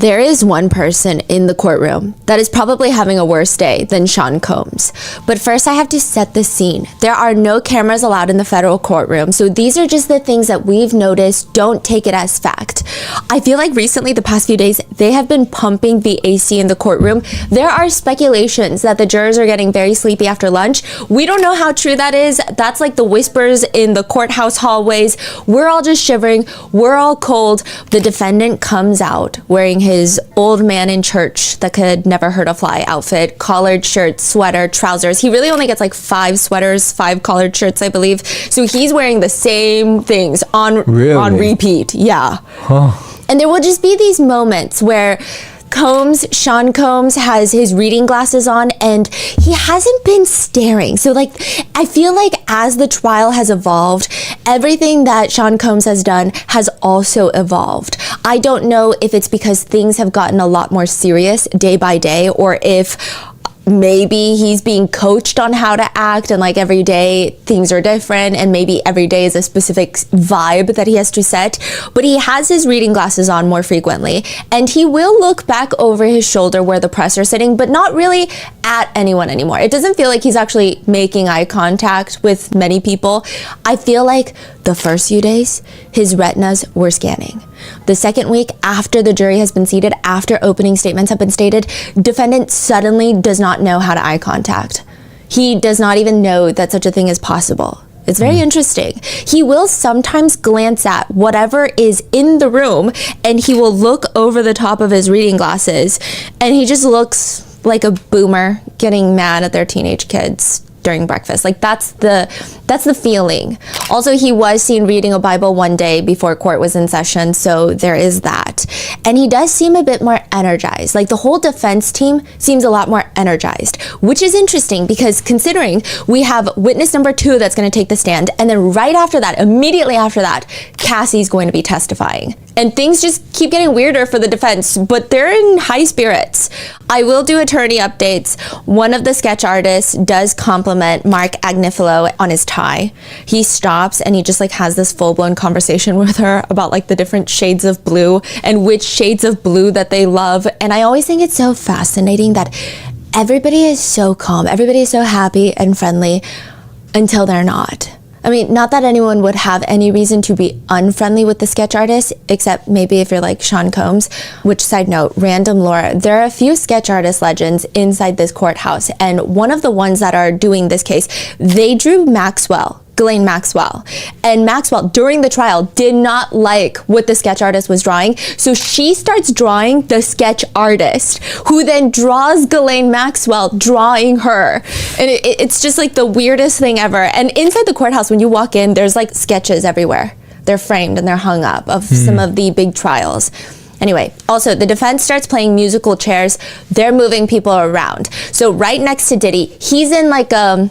There is one person in the courtroom that is probably having a worse day than Sean Combs. But first I have to set the scene. There are no cameras allowed in the federal courtroom, so these are just the things that we've noticed. Don't take it as fact. I feel like recently, the past few days, they have been pumping the AC in the courtroom. There are speculations that the jurors are getting very sleepy after lunch. We don't know how true that is. That's like the whispers in the courthouse hallways. We're all just shivering. We're all cold. The defendant comes out wearing his old man in church that could never hurt a fly outfit, collared shirt, sweater, trousers. He really only gets like 5 sweaters, 5 collared shirts, I believe. So he's wearing the same things on repeat. Yeah. Huh. And there will just be these moments where Sean Combs has his reading glasses on and he hasn't been staring. So like, I feel like as the trial has evolved, everything that Sean Combs has done has also evolved. I don't know if it's because things have gotten a lot more serious day by day, or if maybe he's being coached on how to act and like every day things are different and maybe every day is a specific vibe that he has to set. But he has his reading glasses on more frequently and he will look back over his shoulder where the press are sitting, but not really at anyone anymore. It doesn't feel like he's actually making eye contact with many people. I feel like the first few days, his retinas were scanning. The second week, after the jury has been seated, after opening statements have been stated, defendant suddenly does not know how to eye contact. He does not even know that such a thing is possible. It's very interesting. He will sometimes glance at whatever is in the room and he will look over the top of his reading glasses and he just looks like a boomer getting mad at their teenage kids during breakfast. Like that's the feeling. Also, he was seen reading a Bible one day before court was in session, so there is that. And he does seem a bit more energized. Like the whole defense team seems a lot more energized, which is interesting because considering we have witness number 2 that's going to take the stand, and then right after that, immediately after that, Cassie's going to be testifying. And things just keep getting weirder for the defense, but they're in high spirits. I will do attorney updates. One of the sketch artists does compliment Mark Agnifilo on his tie. He stops and he just like has this full-blown conversation with her about like the different shades of blue and which shades of blue that they love. And I always think it's so fascinating that everybody is so calm, everybody is so happy and friendly until they're not. I mean, not that anyone would have any reason to be unfriendly with the sketch artist, except maybe if you're like Sean Combs, which, side note, random lore, there are a few sketch artist legends inside this courthouse, and one of the ones that are doing this case, they drew Ghislaine Maxwell. And Maxwell, during the trial, did not like what the sketch artist was drawing. So she starts drawing the sketch artist, who then draws Ghislaine Maxwell drawing her. And it's just like the weirdest thing ever. And inside the courthouse, when you walk in, there's like sketches everywhere. They're framed and they're hung up of some of the big trials. Anyway, also the defense starts playing musical chairs. They're moving people around. So right next to Diddy, he's in like and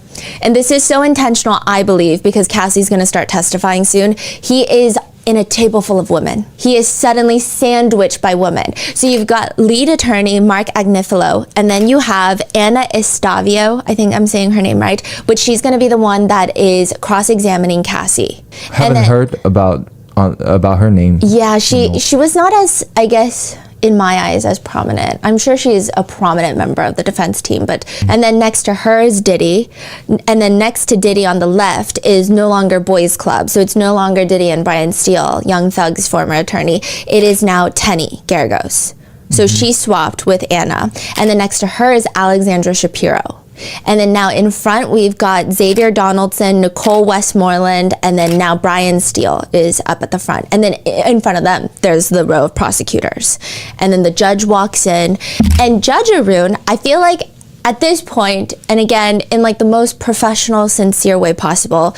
this is so intentional, I believe, because Cassie's gonna start testifying soon. He is in a table full of women. He is suddenly sandwiched by women. So you've got lead attorney Mark Agnifilo, and then you have Anna Estavio, I think I'm saying her name right, but she's gonna be the one that is cross-examining Cassie. Haven't heard about her name. Yeah, she was not as, I guess, in my eyes, as prominent. I'm sure she's a prominent member of the defense team, but and then next to her is Diddy, and then next to Diddy on the left is no longer Boys Club, so it's no longer Diddy and Brian Steele, Young Thug's former attorney. It is now Tenny Garagos. So she swapped with Anna, and then next to her is Alexandra Shapiro. And then now in front, we've got Xavier Donaldson, Nicole Westmoreland, and then now Brian Steele is up at the front. And then in front of them, there's the row of prosecutors. And then the judge walks in. And Judge Arun, I feel like at this point, and again, in like the most professional, sincere way possible,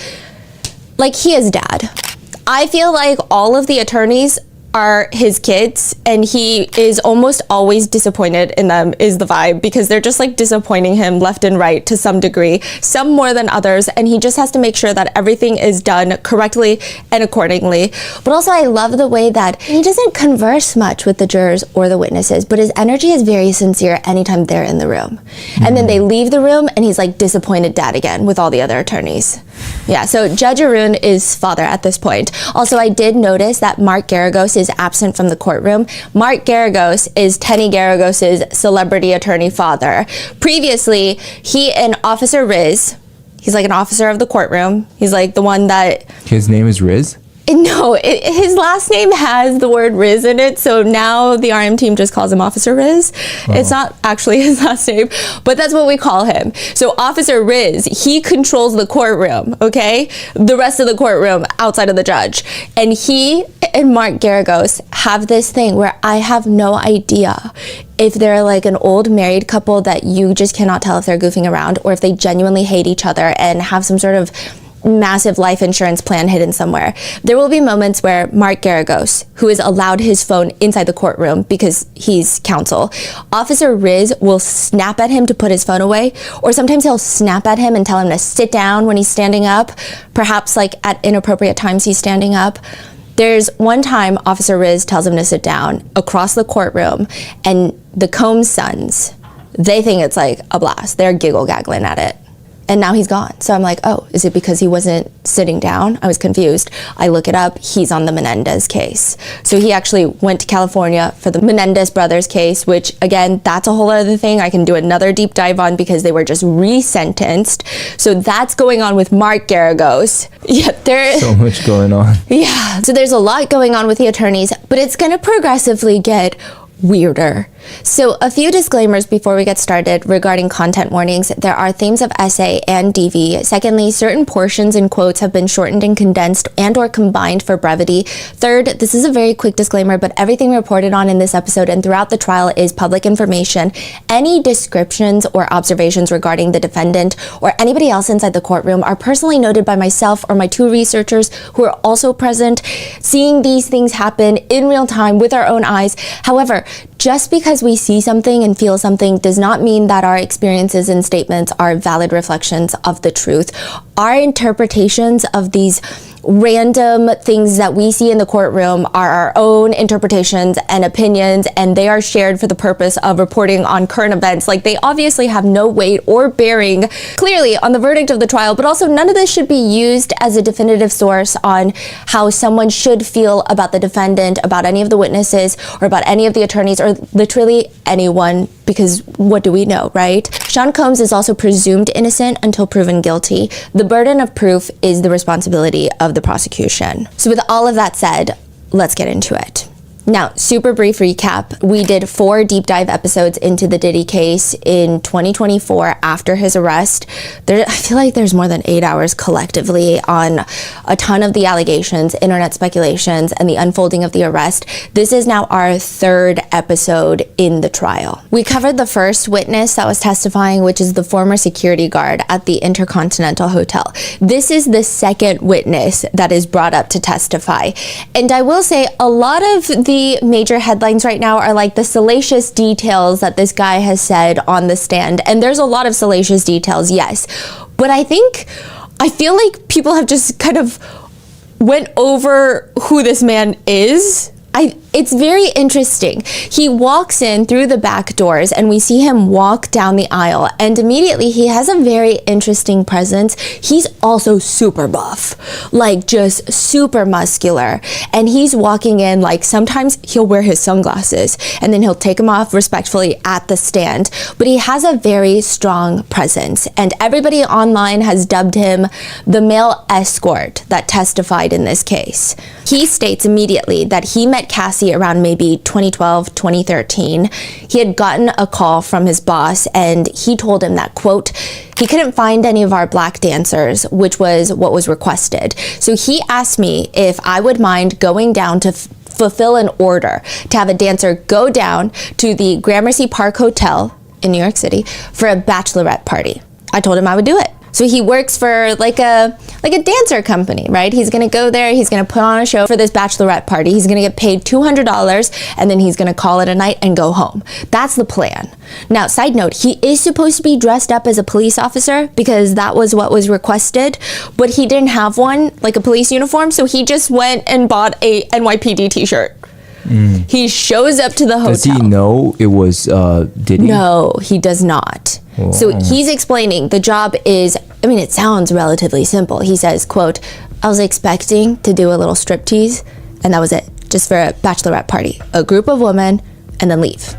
like he is dad. I feel like all of the attorneys are his kids, and he is almost always disappointed in them, is the vibe, because they're just like disappointing him left and right to some degree, some more than others, and he just has to make sure that everything is done correctly and accordingly. But also I love the way that he doesn't converse much with the jurors or the witnesses, but his energy is very sincere anytime they're in the room. And then they leave the room and he's like disappointed dad again with all the other attorneys. Yeah, so Judge Arun is father at this point. Also, I did notice that Mark Garagos is absent from the courtroom. Mark Garagos is Tenny Garagos' celebrity attorney father. Previously, he and Officer Riz, he's like an officer of the courtroom. He's like the one that... His name is Riz? No, his last name has the word Riz in it, so now the RM team just calls him Officer Riz. Oh. It's not actually his last name, but that's what we call him. So Officer Riz, he controls the courtroom, okay? The rest of the courtroom outside of the judge. And he and Mark Garagos have this thing where I have no idea if they're like an old married couple that you just cannot tell if they're goofing around or if they genuinely hate each other and have some sort of massive life insurance plan hidden somewhere. There will be moments where Mark Garagos, who is allowed his phone inside the courtroom because he's counsel, Officer Riz will snap at him to put his phone away, or sometimes he'll snap at him and tell him to sit down when he's standing up, perhaps like at inappropriate times he's standing up. There's one time Officer Riz tells him to sit down across the courtroom, and the Combs sons, they think it's like a blast. They're giggle-gaggling at it. And now he's gone. So I'm like, oh, is it because he wasn't sitting down? I was confused. I look it up. He's on the Menendez case. So he actually went to California for the Menendez brothers case, which again, that's a whole other thing I can do another deep dive on because they were just resentenced. So that's going on with Mark Garagos. Yeah, there's so much going on. Yeah. So there's a lot going on with the attorneys, but it's going to progressively get weirder. So a few disclaimers before we get started regarding content warnings. There are themes of essay and DV. Secondly, certain portions and quotes have been shortened and condensed and or combined for brevity. Third, this is a very quick disclaimer, but everything reported on in this episode and throughout the trial is public information. Any descriptions or observations regarding the defendant or anybody else inside the courtroom are personally noted by myself or my two researchers who are also present, seeing these things happen in real time with our own eyes. However, just because we see something and feel something does not mean that our experiences and statements are valid reflections of the truth. Our interpretations of these random things that we see in the courtroom are our own interpretations and opinions, and they are shared for the purpose of reporting on current events. Like, they obviously have no weight or bearing clearly on the verdict of the trial, but also none of this should be used as a definitive source on how someone should feel about the defendant, about any of the witnesses, or about any of the attorneys, or literally anyone, because what do we know, right? Sean Combs is also presumed innocent until proven guilty. The burden of proof is the responsibility of the prosecution. So with all of that said, let's get into it. Now, super brief recap. We did 4 deep dive episodes into the Diddy case in 2024 after his arrest. I feel like there's more than 8 hours collectively on a ton of the allegations, internet speculations, and the unfolding of the arrest. This is now our 3rd episode in the trial. We covered the first witness that was testifying, which is the former security guard at the Intercontinental Hotel. This is the 2nd witness that is brought up to testify. And I will say a lot of the major headlines right now are like the salacious details that this guy has said on the stand. And there's a lot of salacious details, yes. But I feel like people have just kind of went over who this man is. It's very interesting. He walks in through the back doors and we see him walk down the aisle, and immediately he has a very interesting presence. He's also super buff, like just super muscular. And he's walking in, like sometimes he'll wear his sunglasses and then he'll take them off respectfully at the stand. But he has a very strong presence, and everybody online has dubbed him the male escort that testified in this case. He states immediately that he met Cassie around maybe 2012, 2013. He had gotten a call from his boss and he told him that, quote, he couldn't find any of our black dancers, which was what was requested. So he asked me if I would mind going down to fulfill an order to have a dancer go down to the Gramercy Park Hotel in New York City for a bachelorette party. I told him I would do it. So he works for like a dancer company, right? He's gonna go there, he's gonna put on a show for this bachelorette party, he's gonna get paid $200, and then he's gonna call it a night and go home. That's the plan. Now, side note, he is supposed to be dressed up as a police officer because that was what was requested, but he didn't have one, like a police uniform, so he just went and bought a NYPD t-shirt. He shows up to the hotel. Does he know it was Diddy? No, he does not. Whoa. So he's explaining the job is I mean, it sounds relatively simple. He says, quote, I was expecting to do a little striptease, and that was it, just for a bachelorette party, a group of women, and then leave.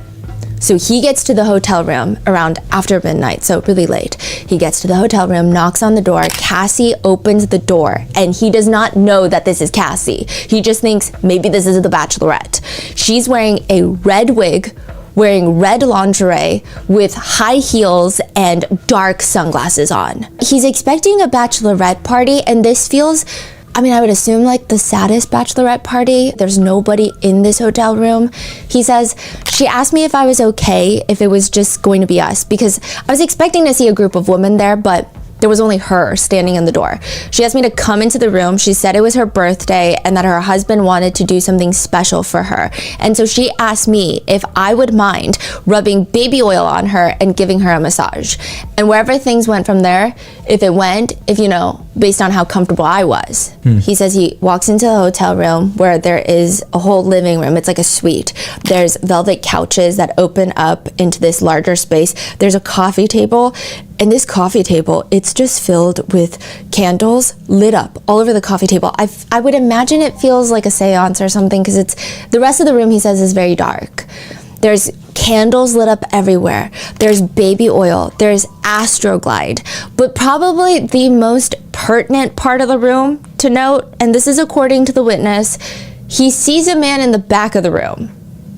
So he gets to the hotel room around after midnight, so really late. He gets to the hotel room, knocks on the door. Cassie opens the door, and he does not know that this is Cassie. He just thinks maybe this is the bachelorette. She's wearing a red wig, wearing red lingerie with high heels and dark sunglasses on. He's expecting a bachelorette party, and this feels, I mean, I would assume like the saddest bachelorette party. There's nobody in this hotel room. He says, she asked me if I was okay if it was just going to be us, because I was expecting to see a group of women there, but there was only her standing in the door. She asked me to come into the room. She said it was her birthday and that her husband wanted to do something special for her. And so she asked me if I would mind rubbing baby oil on her and giving her a massage. And wherever things went from there, if you know, based on how comfortable I was. He says he walks into the hotel room where there is a whole living room. It's like a suite. There's velvet couches that open up into this larger space. There's a coffee table. And this coffee table, it's just filled with candles lit up all over the coffee table. I would imagine it feels like a seance or something, because the rest of the room, he says, is very dark. There's candles lit up everywhere. There's baby oil. There's Astroglide. But probably the most pertinent part of the room to note, and this is according to the witness, he sees a man in the back of the room.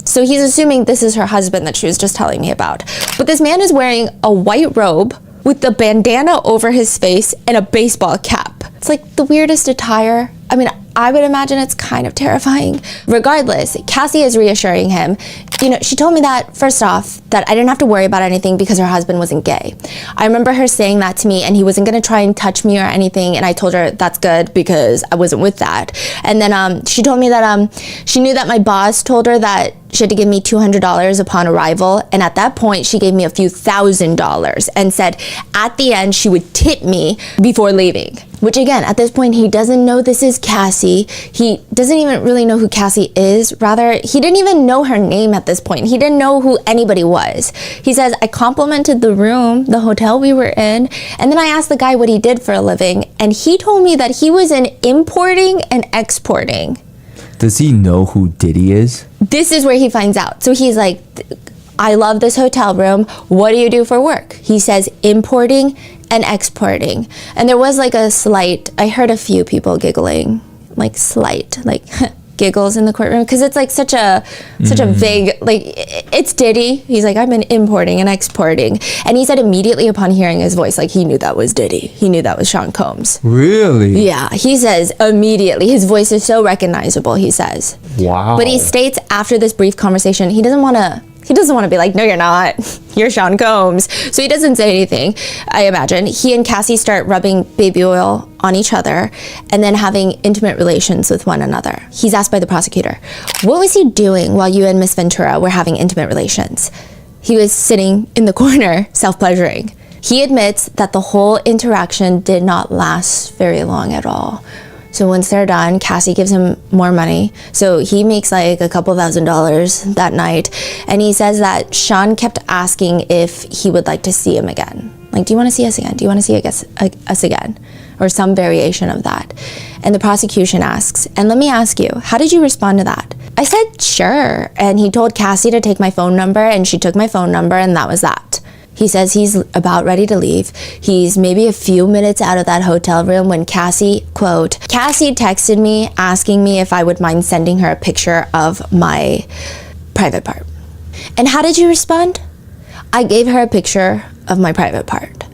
So he's assuming this is her husband that she was just telling me about. But this man is wearing a white robe with the bandana over his face and a baseball cap. It's like the weirdest attire. I mean, I would imagine it's kind of terrifying. Regardless, Cassie is reassuring him. You know, she told me that, first off, that I didn't have to worry about anything because her husband wasn't gay. I remember her saying that to me, and he wasn't gonna try and touch me or anything, and I told her that's good because I wasn't with that. And then she told me that she knew that my boss told her that she had to give me $200 upon arrival, and at that point she gave me a few $1,000s and said at the end she would tip me before leaving. Which again, at this point, he doesn't know this is Cassie. He doesn't even really know who Cassie is. Rather, he didn't even know her name at this point. He didn't know who anybody was. He says, I complimented the room, the hotel we were in, and then I asked the guy what he did for a living, and he told me that he was in importing and exporting. Does he know who Diddy is? This is where he finds out. So he's like, I love this hotel room. What do you do for work? He says importing and exporting. And there was like a slight, I heard a few people giggling, like slight, like giggles in the courtroom, because it's like such a vague, like, it's Diddy. He's like, I've been importing and exporting. And he said immediately upon hearing his voice, like he knew that was Diddy. He knew that was Sean Combs. Really? Yeah, he says immediately. His voice is so recognizable, he says. Wow. But he states after this brief conversation, he doesn't want to be like, no, you're not. You're Sean Combs. So he doesn't say anything, I imagine. He and Cassie start rubbing baby oil on each other and then having intimate relations with one another. He's asked by the prosecutor, what was he doing while you and Miss Ventura were having intimate relations? He was sitting in the corner, self-pleasuring. He admits that the whole interaction did not last very long at all. So once they're done, Cassie gives him more money. So he makes like a couple $1,000s that night. And he says that Sean kept asking if he would like to see him again. Like, do you want to see us again? Do you want to see us again? Or some variation of that. And the prosecution asks, and let me ask you, how did you respond to that? I said, sure. And he told Cassie to take my phone number, and she took my phone number, and that was that. He says he's about ready to leave. He's maybe a few minutes out of that hotel room when Cassie, quote, Cassie texted me asking me if I would mind sending her a picture of my private part. And how did you respond? I gave her a picture of my private part.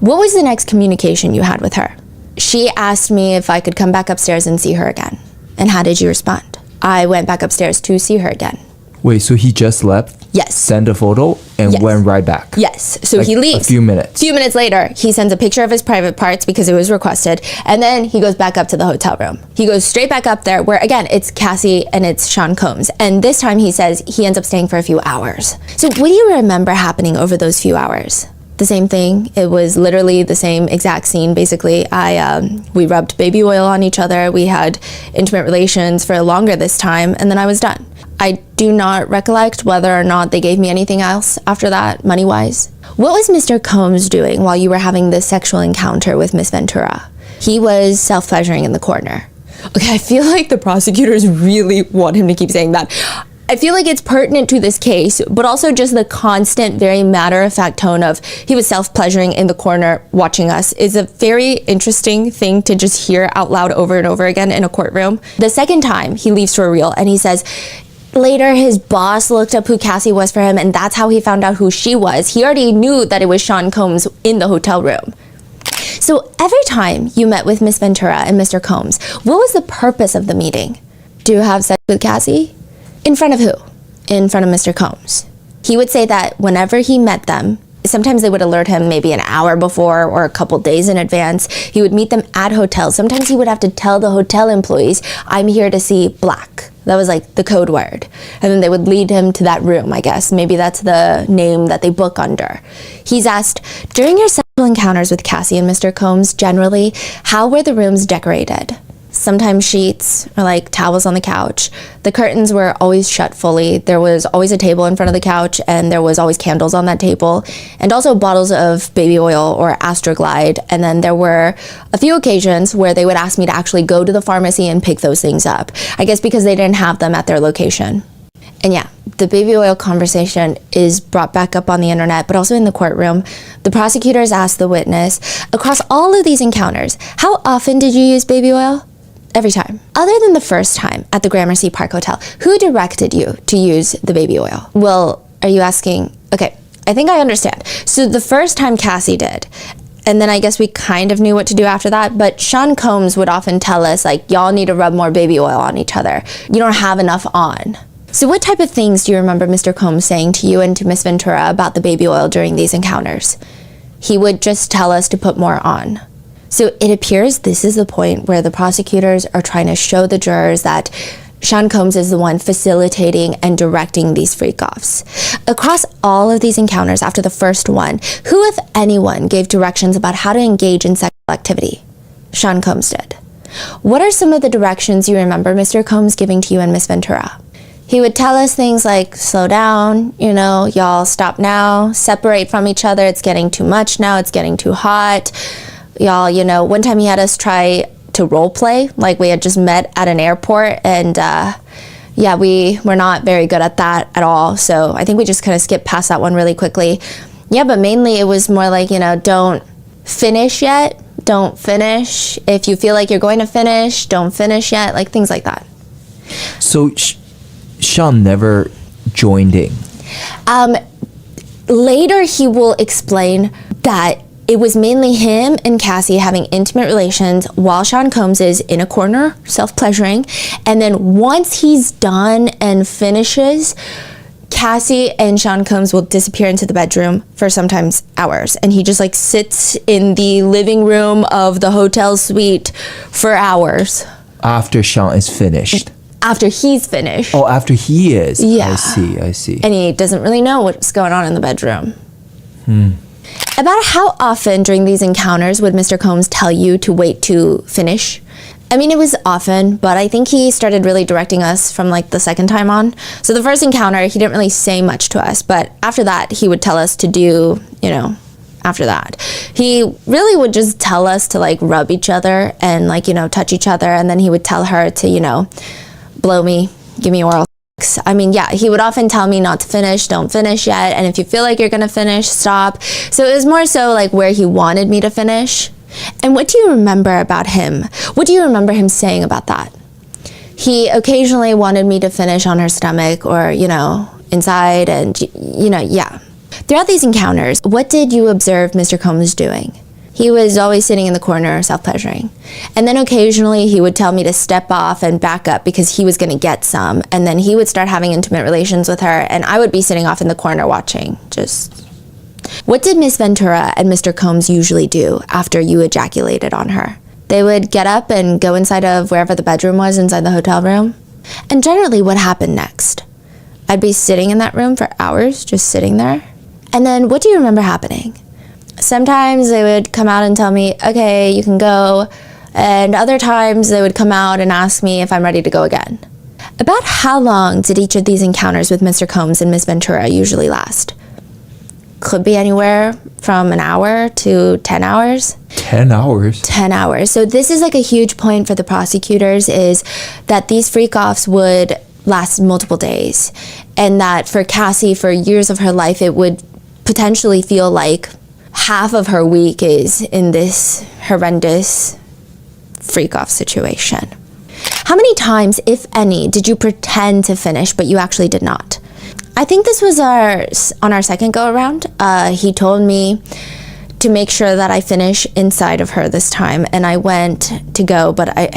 What was the next communication you had with her? She asked me if I could come back upstairs and see her again. And how did you respond? I went back upstairs to see her again. Wait, so he just left? Yes. Sent a photo and went right back? Yes. So like he leaves. A few minutes. A few minutes later, he sends a picture of his private parts because it was requested. And then he goes back up to the hotel room. He goes straight back up there where, again, it's Cassie and it's Sean Combs. And this time he says he ends up staying for a few hours. So what do you remember happening over those few hours? The same thing. It was literally the same exact scene. Basically, we rubbed baby oil on each other. We had intimate relations for longer this time, and then I was done. I do not recollect whether or not they gave me anything else after that, money-wise. What was Mr. Combs doing while you were having this sexual encounter with Miss Ventura? He was self-pleasuring in the corner. Okay, I feel like the prosecutors really want him to keep saying that. I feel like it's pertinent to this case, but also just the constant, very matter-of-fact tone of he was self-pleasuring in the corner watching us is a very interesting thing to just hear out loud over and over again in a courtroom. The second time, he leaves for real and he says, later his boss looked up who Cassie was for him and that's how he found out who she was. He already knew that it was Sean Combs in the hotel room. So every time you met with Miss Ventura and Mr. Combs, what was the purpose of the meeting? To have sex with Cassie? In front of who? In front of Mr. Combs. He would say that whenever he met them, sometimes they would alert him maybe an hour before or a couple days in advance. He would meet them at hotels. Sometimes he would have to tell the hotel employees, I'm here to see Black. That was like the code word. And then they would lead him to that room, I guess. Maybe that's the name that they book under. He's asked, during your sexual encounters with Cassie and Mr. Combs, generally, how were the rooms decorated? Sometimes sheets or like towels on the couch. The curtains were always shut fully. There was always a table in front of the couch and there was always candles on that table and also bottles of baby oil or Astroglide. And then there were a few occasions where they would ask me to actually go to the pharmacy and pick those things up. I guess because they didn't have them at their location. And yeah, the baby oil conversation is brought back up on the internet, but also in the courtroom. The prosecutors asked the witness, across all of these encounters, how often did you use baby oil? Every time. Other than the first time at the Gramercy Park Hotel, who directed you to use the baby oil? Well, are you asking? Okay, I think I understand. So the first time Cassie did, and then I guess we kind of knew what to do after that, but Sean Combs would often tell us, like, y'all need to rub more baby oil on each other. You don't have enough on. So what type of things do you remember Mr. Combs saying to you and to Miss Ventura about the baby oil during these encounters? He would just tell us to put more on. So it appears this is the point where the prosecutors are trying to show the jurors that Sean Combs is the one facilitating and directing these freak-offs. Across all of these encounters after the first one, who, if anyone, gave directions about how to engage in sexual activity? Sean Combs did. What are some of the directions you remember Mr. Combs giving to you and Miss Ventura? He would tell us things like, slow down, y'all stop now, separate from each other, it's getting too much now, it's getting too hot. Y'all, one time he had us try to role play, like we had just met at an airport, and yeah, we were not very good at that at all, so I think we just kind of skipped past that one really quickly. Yeah, but mainly it was more like, don't finish yet, don't finish. If you feel like you're going to finish, don't finish yet, like things like that. So Sean never joined in? Later he will explain that it was mainly him and Cassie having intimate relations while Sean Combs is in a corner, self-pleasuring. And then once he's done and finishes, Cassie and Sean Combs will disappear into the bedroom for sometimes hours. And he just like sits in the living room of the hotel suite for hours. After Sean is finished? After he's finished. Oh, after he is? Yeah. I see. And he doesn't really know what's going on in the bedroom. About how often during these encounters would Mr. Combs tell you to wait to finish? I mean, it was often, but I think he started really directing us from like the second time on. So the first encounter, he didn't really say much to us, but after that, he would tell us to do, after that. He really would just tell us to like rub each other and like, touch each other. And then he would tell her to, blow me, give me oral. I mean, yeah, he would often tell me not to finish, don't finish yet, and if you feel like you're gonna finish, stop. So it was more so like where he wanted me to finish. And what do you remember about him? What do you remember him saying about that? He occasionally wanted me to finish on her stomach or, inside and, yeah. Throughout these encounters, what did you observe Mr. Combs doing? He was always sitting in the corner, self-pleasuring. And then occasionally he would tell me to step off and back up because he was going to get some. And then he would start having intimate relations with her, and I would be sitting off in the corner watching. What did Miss Ventura and Mr. Combs usually do after you ejaculated on her? They would get up and go inside of wherever the bedroom was inside the hotel room. And generally, what happened next? I'd be sitting in that room for hours, just sitting there. And then what do you remember happening? Sometimes they would come out and tell me, okay, you can go. And other times they would come out and ask me if I'm ready to go again. About how long did each of these encounters with Mr. Combs and Ms. Ventura usually last? Could be anywhere from an hour to 10 hours. 10 hours? 10 hours. So this is like a huge point for the prosecutors, is that these freak-offs would last multiple days. And that for Cassie, for years of her life, it would potentially feel like half of her week is in this horrendous freak-off situation. How many times, if any, did you pretend to finish, but you actually did not? I think this was on our second go-around. He told me to make sure that I finish inside of her this time, and I went to go, but I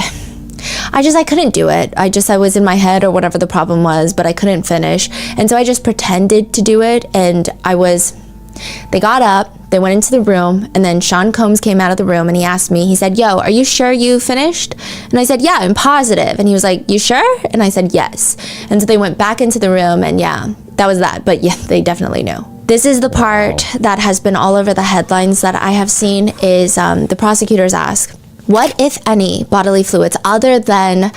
couldn't do it. I was in my head or whatever the problem was, but I couldn't finish. And so I just pretended to do it, and they got up, they went into the room, and then Sean Combs came out of the room and he asked me, he said, "Yo, are you sure you finished?" And I said, "Yeah, I'm positive." And he was like, "You sure?" And I said, "Yes." And so they went back into the room, and yeah, that was that. But yeah, they definitely knew. This is the part that has been all over the headlines that I have seen, is the prosecutors ask, what, if any, bodily fluids other than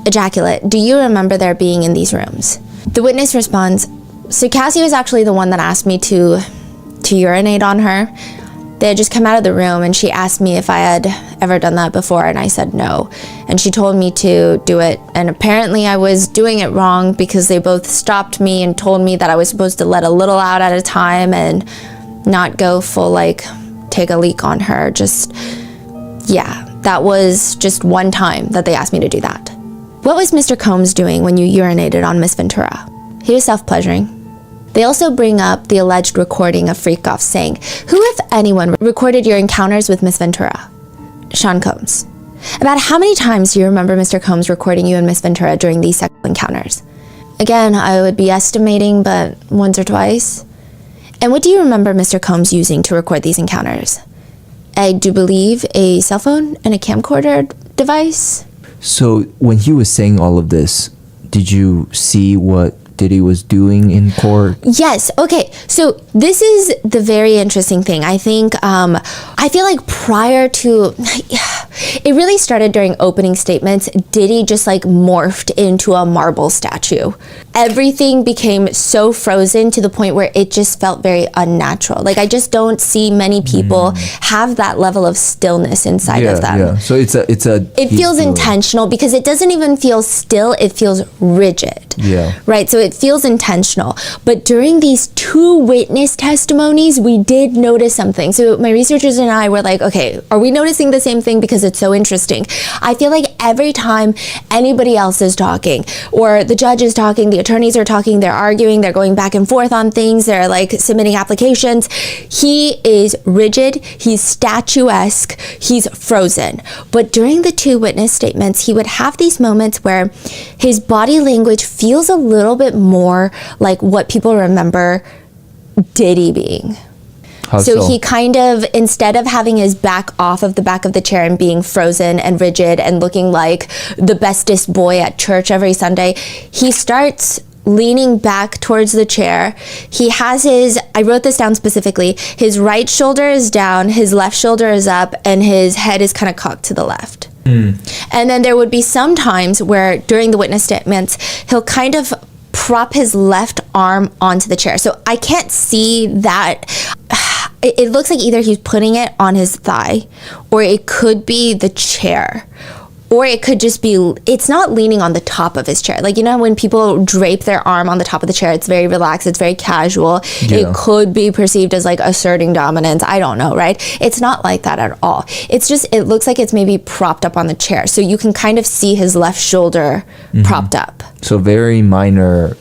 ejaculate do you remember there being in these rooms? The witness responds, so Cassie was actually the one that asked me to urinate on her. They had just come out of the room and she asked me if I had ever done that before, and I said no. And she told me to do it, and apparently I was doing it wrong because they both stopped me and told me that I was supposed to let a little out at a time and not go full, like, take a leak on her. That was just one time that they asked me to do that. What was Mr. Combs doing when you urinated on Miss Ventura? He was self-pleasuring. They also bring up the alleged recording of freak-offs, saying, who, if anyone, recorded your encounters with Miss Ventura? Sean Combs. About how many times do you remember Mr. Combs recording you and Miss Ventura during these sexual encounters? Again, I would be estimating, but once or twice. And what do you remember Mr. Combs using to record these encounters? I do believe a cell phone and a camcorder device. So when he was saying all of this, did you see what Diddy was doing in court? Yes. Okay. So this is the very interesting thing. I think, I feel like prior to, it really started during opening statements. Diddy just like morphed into a marble statue. Everything became so frozen to the point where it just felt very unnatural. Like, I just don't see many people have that level of stillness inside of them. Yeah. So it feels intentional, because it doesn't even feel still. It feels rigid. Yeah. Right. So it feels intentional. But during these two witness testimonies, we did notice something. So my researchers and I were like, okay, are we noticing the same thing? Because it's so interesting. I feel like every time anybody else is talking, or the judge is talking, the attorneys are talking, they're arguing, they're going back and forth on things, they're like submitting applications, he is rigid, he's statuesque, he's frozen. But during the two witness statements, he would have these moments where his body language feels a little bit more like what people remember Diddy being. So he kind of, instead of having his back off of the back of the chair and being frozen and rigid and looking like the bestest boy at church every Sunday, he starts leaning back towards the chair. He has I wrote this down specifically, his right shoulder is down, his left shoulder is up, and his head is kind of cocked to the left. And then there would be some times where during the witness statements, he'll kind of prop his left arm onto the chair. So I can't see that. It looks like either he's putting it on his thigh, or it could be the chair, or it could just be, it's not leaning on the top of his chair. Like, you know, when people drape their arm on the top of the chair, it's very relaxed, it's very casual. Yeah. It could be perceived as like asserting dominance. I don't know, right? It's not like that at all. It's just, it looks like it's maybe propped up on the chair. So you can kind of see his left shoulder propped up. So very minor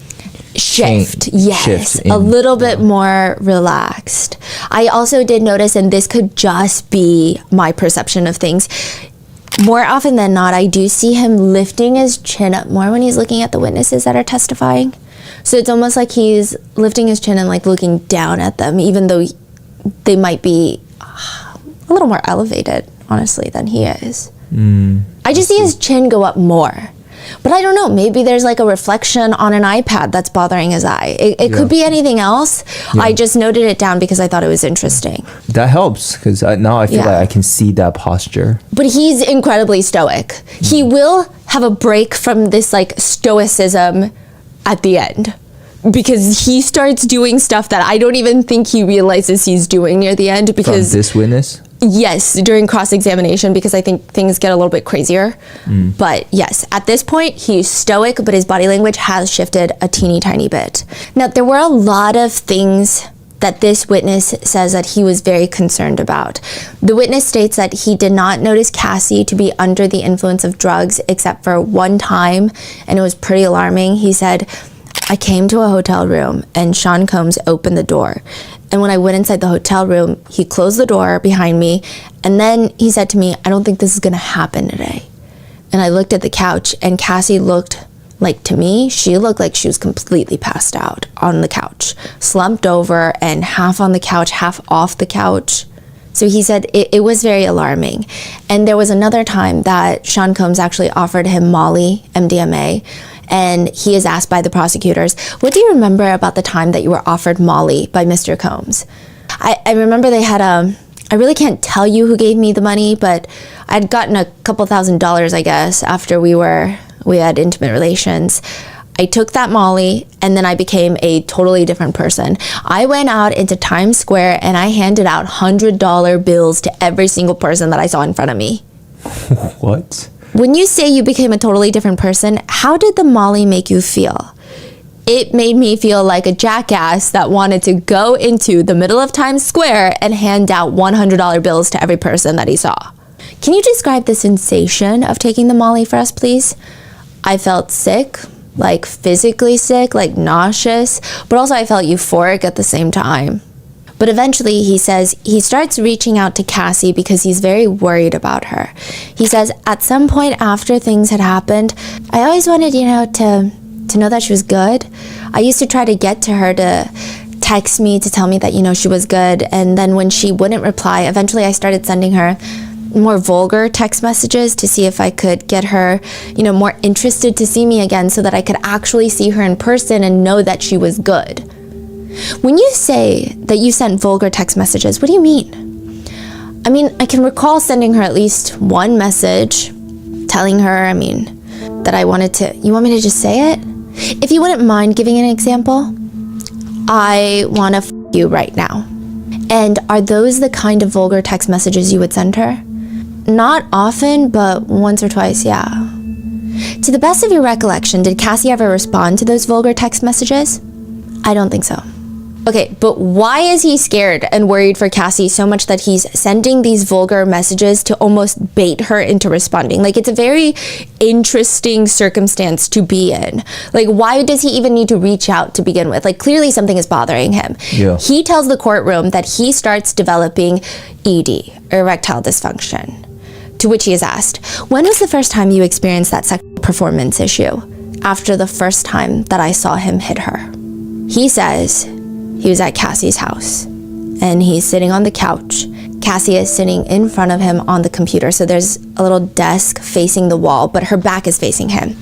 shift. Yes, a little bit more relaxed. I also did notice, and this could just be my perception of things, more often than not, I do see him lifting his chin up more when he's looking at the witnesses that are testifying. So it's almost like he's lifting his chin and like looking down at them, even though they might be a little more elevated, honestly, than he is. I just see his chin go up more. But I don't know, maybe there's like a reflection on an iPad that's bothering his eye. It could be anything else. I just noted it down because I thought it was interesting. That helps, because now I feel like I can see that posture. But he's incredibly stoic. He will have a break from this like stoicism at the end, because he starts doing stuff that I don't even think he realizes he's doing near the end. Because From this witness? Yes, during cross-examination, because I think things get a little bit crazier. But yes, at this point, he's stoic, but his body language has shifted a teeny tiny bit. Now, there were a lot of things that this witness says that he was very concerned about. The witness states that he did not notice Cassie to be under the influence of drugs except for one time, and it was pretty alarming. He said, I came to a hotel room and Sean Combs opened the door. And when I went inside the hotel room, he closed the door behind me. And then he said to me, I don't think this is gonna happen today. And I looked at the couch, and Cassie looked like, to me, she looked like she was completely passed out on the couch, slumped over and half on the couch, half off the couch. So he said it was very alarming. And there was another time that Sean Combs actually offered him Molly, MDMA, and he is asked by the prosecutors, what do you remember about the time that you were offered Molly by Mr. Combs? I remember they had I really can't tell you who gave me the money, but I'd gotten a couple $1,000s, I guess, after we had intimate relations. I took that Molly, and then I became a totally different person. I went out into Times Square and I handed out $100 bills to every single person that I saw in front of me. What? When you say you became a totally different person, how did the Molly make you feel? It made me feel like a jackass that wanted to go into the middle of Times Square and hand out $100 bills to every person that he saw. Can you describe the sensation of taking the Molly for us, please? I felt sick, like physically sick, like nauseous, but also I felt euphoric at the same time. But eventually, he says, he starts reaching out to Cassie because he's very worried about her. He says, at some point after things had happened, I always wanted, to know that she was good. I used to try to get to her to text me to tell me that, she was good. And then when she wouldn't reply, eventually I started sending her more vulgar text messages to see if I could get her, more interested to see me again so that I could actually see her in person and know that she was good. When you say that you sent vulgar text messages, what do you mean? I mean, I can recall sending her at least one message telling her, that I wanted to... You want me to just say it? If you wouldn't mind giving an example. I want to f*** you right now. And are those the kind of vulgar text messages you would send her? Not often, but once or twice, yeah. To the best of your recollection, did Cassie ever respond to those vulgar text messages? I don't think so. Okay, but why is he scared and worried for Cassie so much that he's sending these vulgar messages to almost bait her into responding? Like, it's a very interesting circumstance to be in. Like, why does he even need to reach out to begin with? Like, clearly something is bothering him. Yeah. He tells the courtroom that he starts developing ED, erectile dysfunction, to which he is asked, when was the first time you experienced that sexual performance issue? After the first time that I saw him hit her. He says he was at Cassie's house and he's sitting on the couch. Cassie is sitting in front of him on the computer. So there's a little desk facing the wall, but her back is facing him.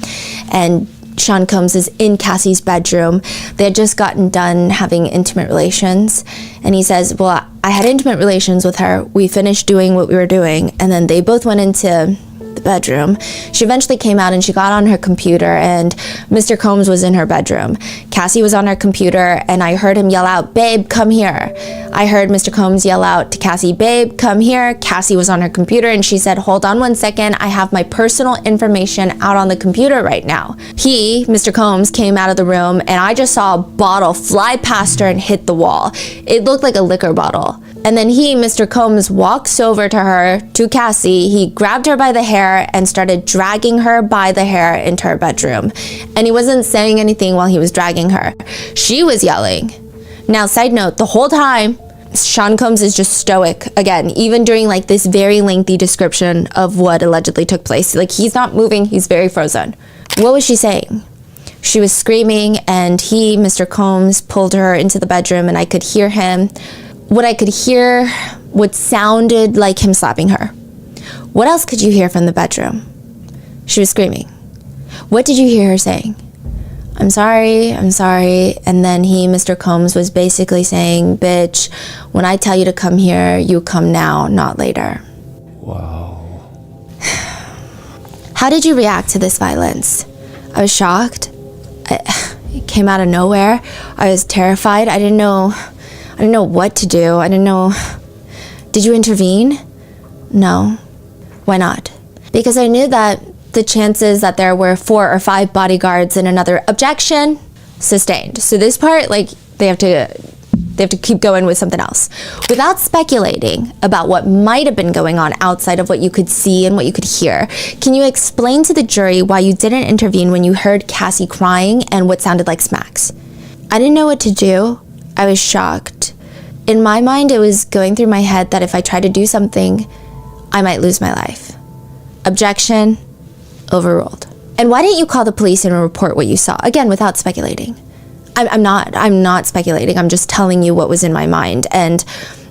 And Sean Combs is in Cassie's bedroom. They had just gotten done having intimate relations. And he says, well, I had intimate relations with her. We finished doing what we were doing. And then they both went into the bedroom. She eventually came out and she got on her computer, and Mr. Combs was in her bedroom. Cassie was on her computer, and I heard him yell out, babe, come here. I heard Mr. Combs yell out to Cassie, babe, come here. Cassie was on her computer, and she said, hold on one second. I have my personal information out on the computer right now. He, Mr. Combs, came out of the room, and I just saw a bottle fly past her and hit the wall. It looked like a liquor bottle. And then he, Mr. Combs, walks over to her, to Cassie. He grabbed her by the hair and started dragging her by the hair into her bedroom. And he wasn't saying anything while he was dragging her. She was yelling. Now, side note, the whole time, Sean Combs is just stoic. Again, even during like this very lengthy description of what allegedly took place. Like, he's not moving, he's very frozen. What was she saying? She was screaming, and he, Mr. Combs, pulled her into the bedroom, and I could hear him. What I could hear, what sounded like him slapping her. What else could you hear from the bedroom? She was screaming. What did you hear her saying? I'm sorry. And then Mr. Combs, was basically saying, bitch, when I tell you to come here, you come now, not later. Wow. How did you react to this violence? I was shocked. It came out of nowhere. I was terrified. I didn't know what to do. I didn't know. Did you intervene? No. Why not? Because I knew that the chances that there were 4 or 5 bodyguards and another objection, sustained. So this part, like, they have to keep going with something else. Without speculating about what might have been going on outside of what you could see and what you could hear, can you explain to the jury why you didn't intervene when you heard Cassie crying and what sounded like smacks? I didn't know what to do. I was shocked. In my mind, it was going through my head that if I tried to do something, I might lose my life. Objection, overruled. And why didn't you call the police and report what you saw? Again, without speculating. I'm not speculating. I'm just telling you what was in my mind and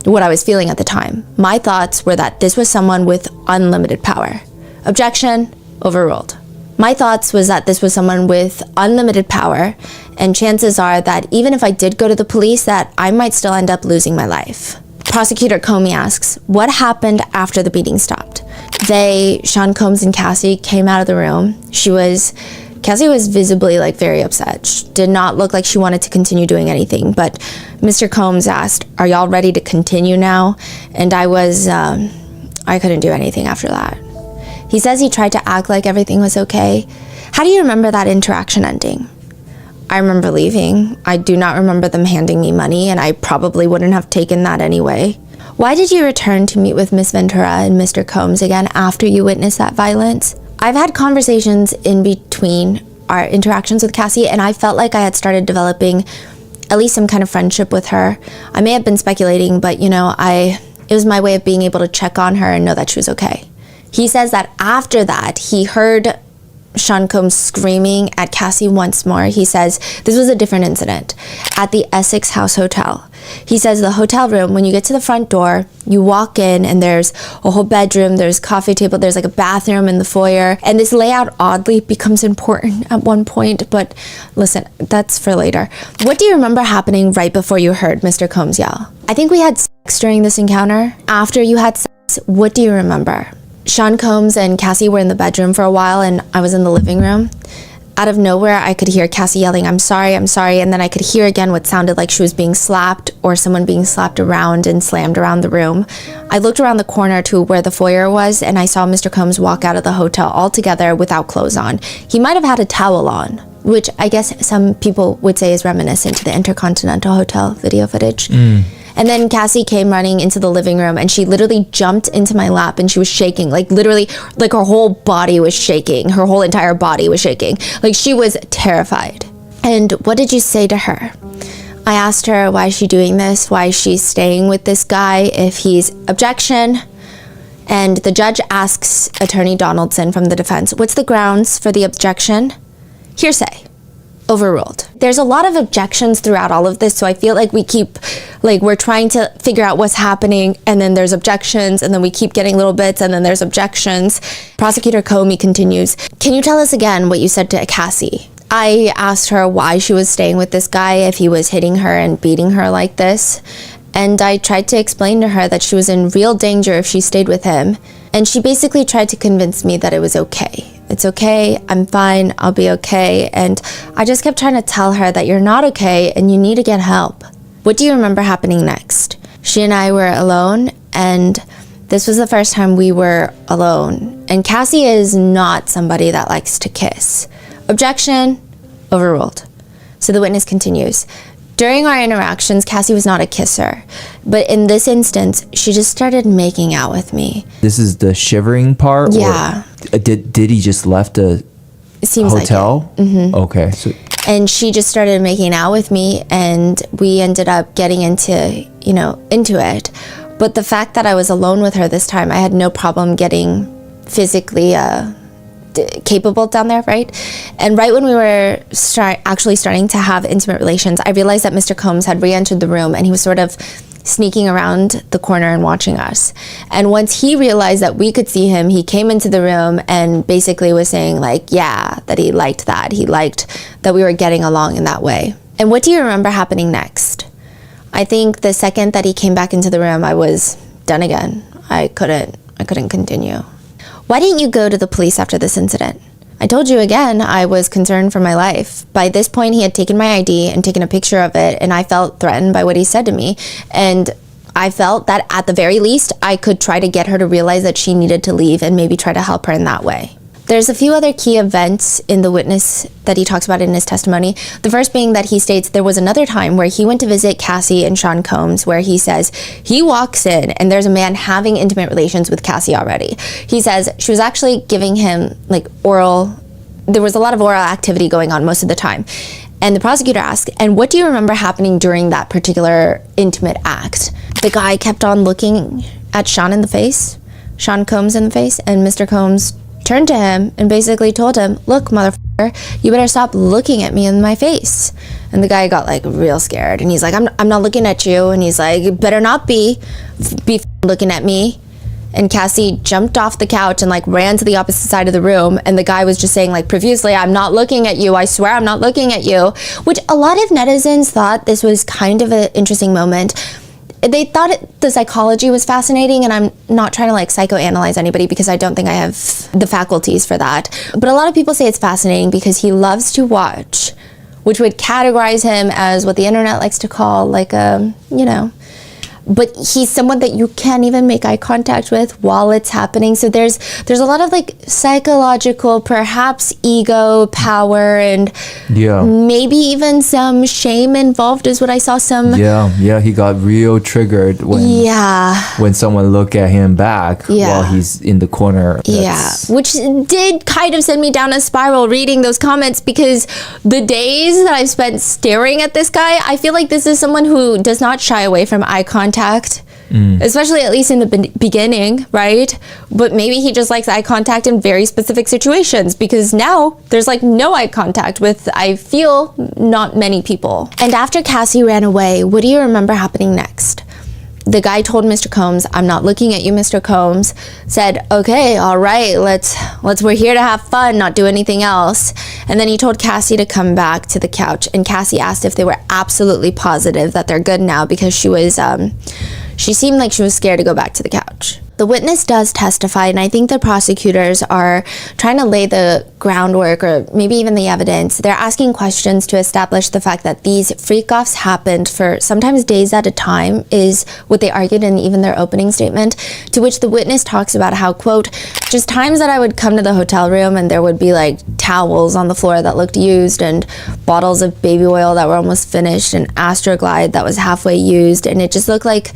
what I was feeling at the time. My thoughts were that this was someone with unlimited power. Objection, overruled. My thoughts was that this was someone with unlimited power, and chances are that even if I did go to the police, that I might still end up losing my life. Prosecutor Comey asks, what happened after the beating stopped? Sean Combs and Cassie, came out of the room. Cassie was visibly very upset. She did not look like she wanted to continue doing anything, but Mr. Combs asked, are y'all ready to continue now? And I couldn't do anything after that. He says he tried to act like everything was okay. How do you remember that interaction ending? I remember leaving. I do not remember them handing me money, and I probably wouldn't have taken that anyway. Why did you return to meet with Miss Ventura and Mr. Combs again after you witnessed that violence? I've had conversations in between our interactions with Cassie, and I felt like I had started developing at least some kind of friendship with her. I may have been speculating, but it was my way of being able to check on her and know that she was okay. He says that after that, he heard Sean Combs screaming at Cassie once more. He says this was a different incident at the Essex House Hotel. He says the hotel room, when you get to the front door, you walk in and there's a whole bedroom, there's coffee table, there's a bathroom in the foyer. And this layout oddly becomes important at one point, but listen, that's for later. What do you remember happening right before you heard Mr. Combs yell? I think we had sex during this encounter. After you had sex, what do you remember? Sean Combs and Cassie were in the bedroom for a while and I was in the living room. Out of nowhere, I could hear Cassie yelling, I'm sorry, and then I could hear again what sounded like she was being slapped or someone being slapped around and slammed around the room. I looked around the corner to where the foyer was and I saw Mr. Combs walk out of the hotel altogether without clothes on. He might have had a towel on, which I guess some people would say is reminiscent to the Intercontinental Hotel video footage. And then Cassie came running into the living room and she literally jumped into my lap and she was shaking, literally her whole body was shaking. Her whole entire body was shaking. She was terrified. And what did you say to her? I asked her why is she doing this, why she's staying with this guy if he's objection. And the judge asks Attorney Donaldson from the defense, what's the grounds for the objection? Hearsay. Overruled. There's a lot of objections throughout all of this, so I feel like we're trying to figure out what's happening, and then there's objections, and then we keep getting little bits, and then there's objections. Prosecutor Comey continues, can you tell us again what you said to Cassie? I asked her why she was staying with this guy if he was hitting her and beating her like this, and I tried to explain to her that she was in real danger if she stayed with him, and she basically tried to convince me that it was okay. It's okay, I'm fine, I'll be okay. And I just kept trying to tell her that you're not okay and you need to get help. What do you remember happening next? She and I were alone, and this was the first time we were alone. And Cassie is not somebody that likes to kiss. Objection, overruled. So the witness continues. During our interactions, Cassie was not a kisser, but in this instance, she just started making out with me. This is the shivering part? Yeah. Did he just left a hotel? Like it. Mm-hmm. Okay. So. And she just started making out with me, and we ended up getting into it. But the fact that I was alone with her this time, I had no problem getting physically capable down there, right? And right when we were actually starting to have intimate relations, I realized that Mr. Combs had re-entered the room and he was sort of sneaking around the corner and watching us. And once he realized that we could see him, he came into the room and basically was saying like, yeah, that he liked that. He liked that we were getting along in that way. And what do you remember happening next? I think the second that he came back into the room, I was done again. I couldn't continue. Why didn't you go to the police after this incident? I told you again, I was concerned for my life. By this point, he had taken my ID and taken a picture of it, and I felt threatened by what he said to me. And I felt that at the very least, I could try to get her to realize that she needed to leave and maybe try to help her in that way. There's a few other key events in the witness that he talks about in his testimony. The first being that he states there was another time where he went to visit Cassie and Sean Combs, where he says he walks in and there's a man having intimate relations with Cassie already. He says she was actually giving him like oral, there was a lot of oral activity going on most of the time. And the prosecutor asked, and what do you remember happening during that particular intimate act? The guy kept on looking at Sean in the face, Sean Combs in the face, and Mr. Combs turned to him and basically told him, look, motherfucker, you better stop looking at me in my face. And the guy got like real scared and he's like, I'm not looking at you. And he's like, better not be looking at me. And Cassie jumped off the couch and like ran to the opposite side of the room. And the guy was just saying like profusely, I'm not looking at you. I swear I'm not looking at you. Which a lot of netizens thought this was kind of an interesting moment. They thought the psychology was fascinating, and I'm not trying to like psychoanalyze anybody because I don't think I have the faculties for that. But a lot of people say it's fascinating because he loves to watch, which would categorize him as what the internet likes to call like a, but he's someone that you can't even make eye contact with while it's happening. So there's a lot of like psychological, perhaps ego, power, and maybe even some shame involved is what I saw some. Yeah, he got real triggered when someone looked at him back while he's in the corner. Which did kind of send me down a spiral reading those comments, because the days that I've spent staring at this guy, I feel like this is someone who does not shy away from eye contact. Especially at least in the beginning, right? But maybe he just likes eye contact in very specific situations, because now there's like no eye contact with, I feel, not many people. And after Cassie ran away, what do you remember happening next? The guy told Mr. Combs, I'm not looking at you, Mr. Combs. Said, okay, all right, let's we're here to have fun, not do anything else. And then he told Cassie to come back to the couch, and Cassie asked if they were absolutely positive that they're good now, because she seemed like she was scared to go back to the couch. The witness does testify, and I think the prosecutors are trying to lay the groundwork, or maybe even the evidence. They're asking questions to establish the fact that these freak-offs happened for sometimes days at a time, is what they argued in even their opening statement, to which the witness talks about how, quote, just times that I would come to the hotel room and there would be like towels on the floor that looked used, and bottles of baby oil that were almost finished, and Astroglide that was halfway used, and it just looked like,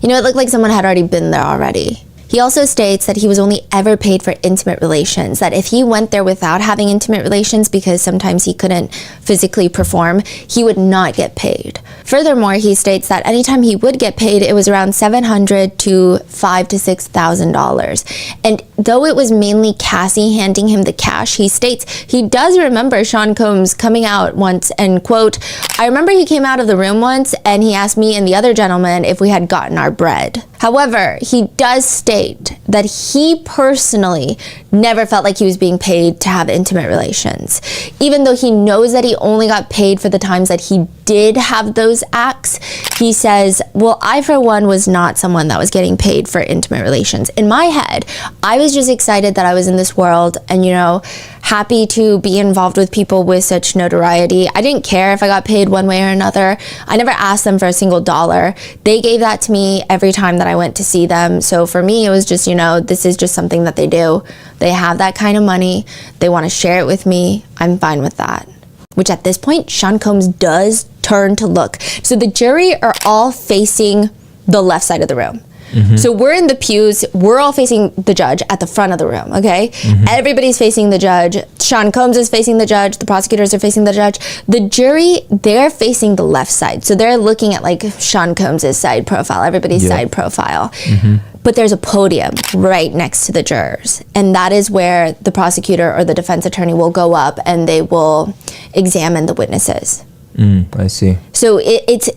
it looked like someone had already been there already. He also states that he was only ever paid for intimate relations, that if he went there without having intimate relations because sometimes he couldn't physically perform, he would not get paid. Furthermore, he states that anytime he would get paid, it was around $700 to $5,000 to $6,000. And though it was mainly Cassie handing him the cash, he states he does remember Sean Combs coming out once and, quote, I remember he came out of the room once and he asked me and the other gentleman if we had gotten our bread. However, he does state that he personally never felt like he was being paid to have intimate relations. Even though he knows that he only got paid for the times that he did have those acts, he says, well, I for one was not someone that was getting paid for intimate relations. In my head, I was just excited that I was in this world and, happy to be involved with people with such notoriety. I didn't care if I got paid one way or another. I never asked them for a single dollar. They gave that to me every time that I went to see them. So for me, it was just, this is just something that they do. They have that kind of money. They want to share it with me. I'm fine with that. Which at this point, Sean Combs does turn to look. So the jury are all facing the left side of the room. Mm-hmm. So we're in the pews, we're all facing the judge at the front of the room, okay? Mm-hmm. Everybody's facing the judge. Sean Combs is facing the judge. The prosecutors are facing the judge. The jury, they're facing the left side. So they're looking at like Sean Combs' side profile, everybody's side profile. Mm-hmm. But there's a podium right next to the jurors. And that is where the prosecutor or the defense attorney will go up and they will examine the witnesses. I see. So it's,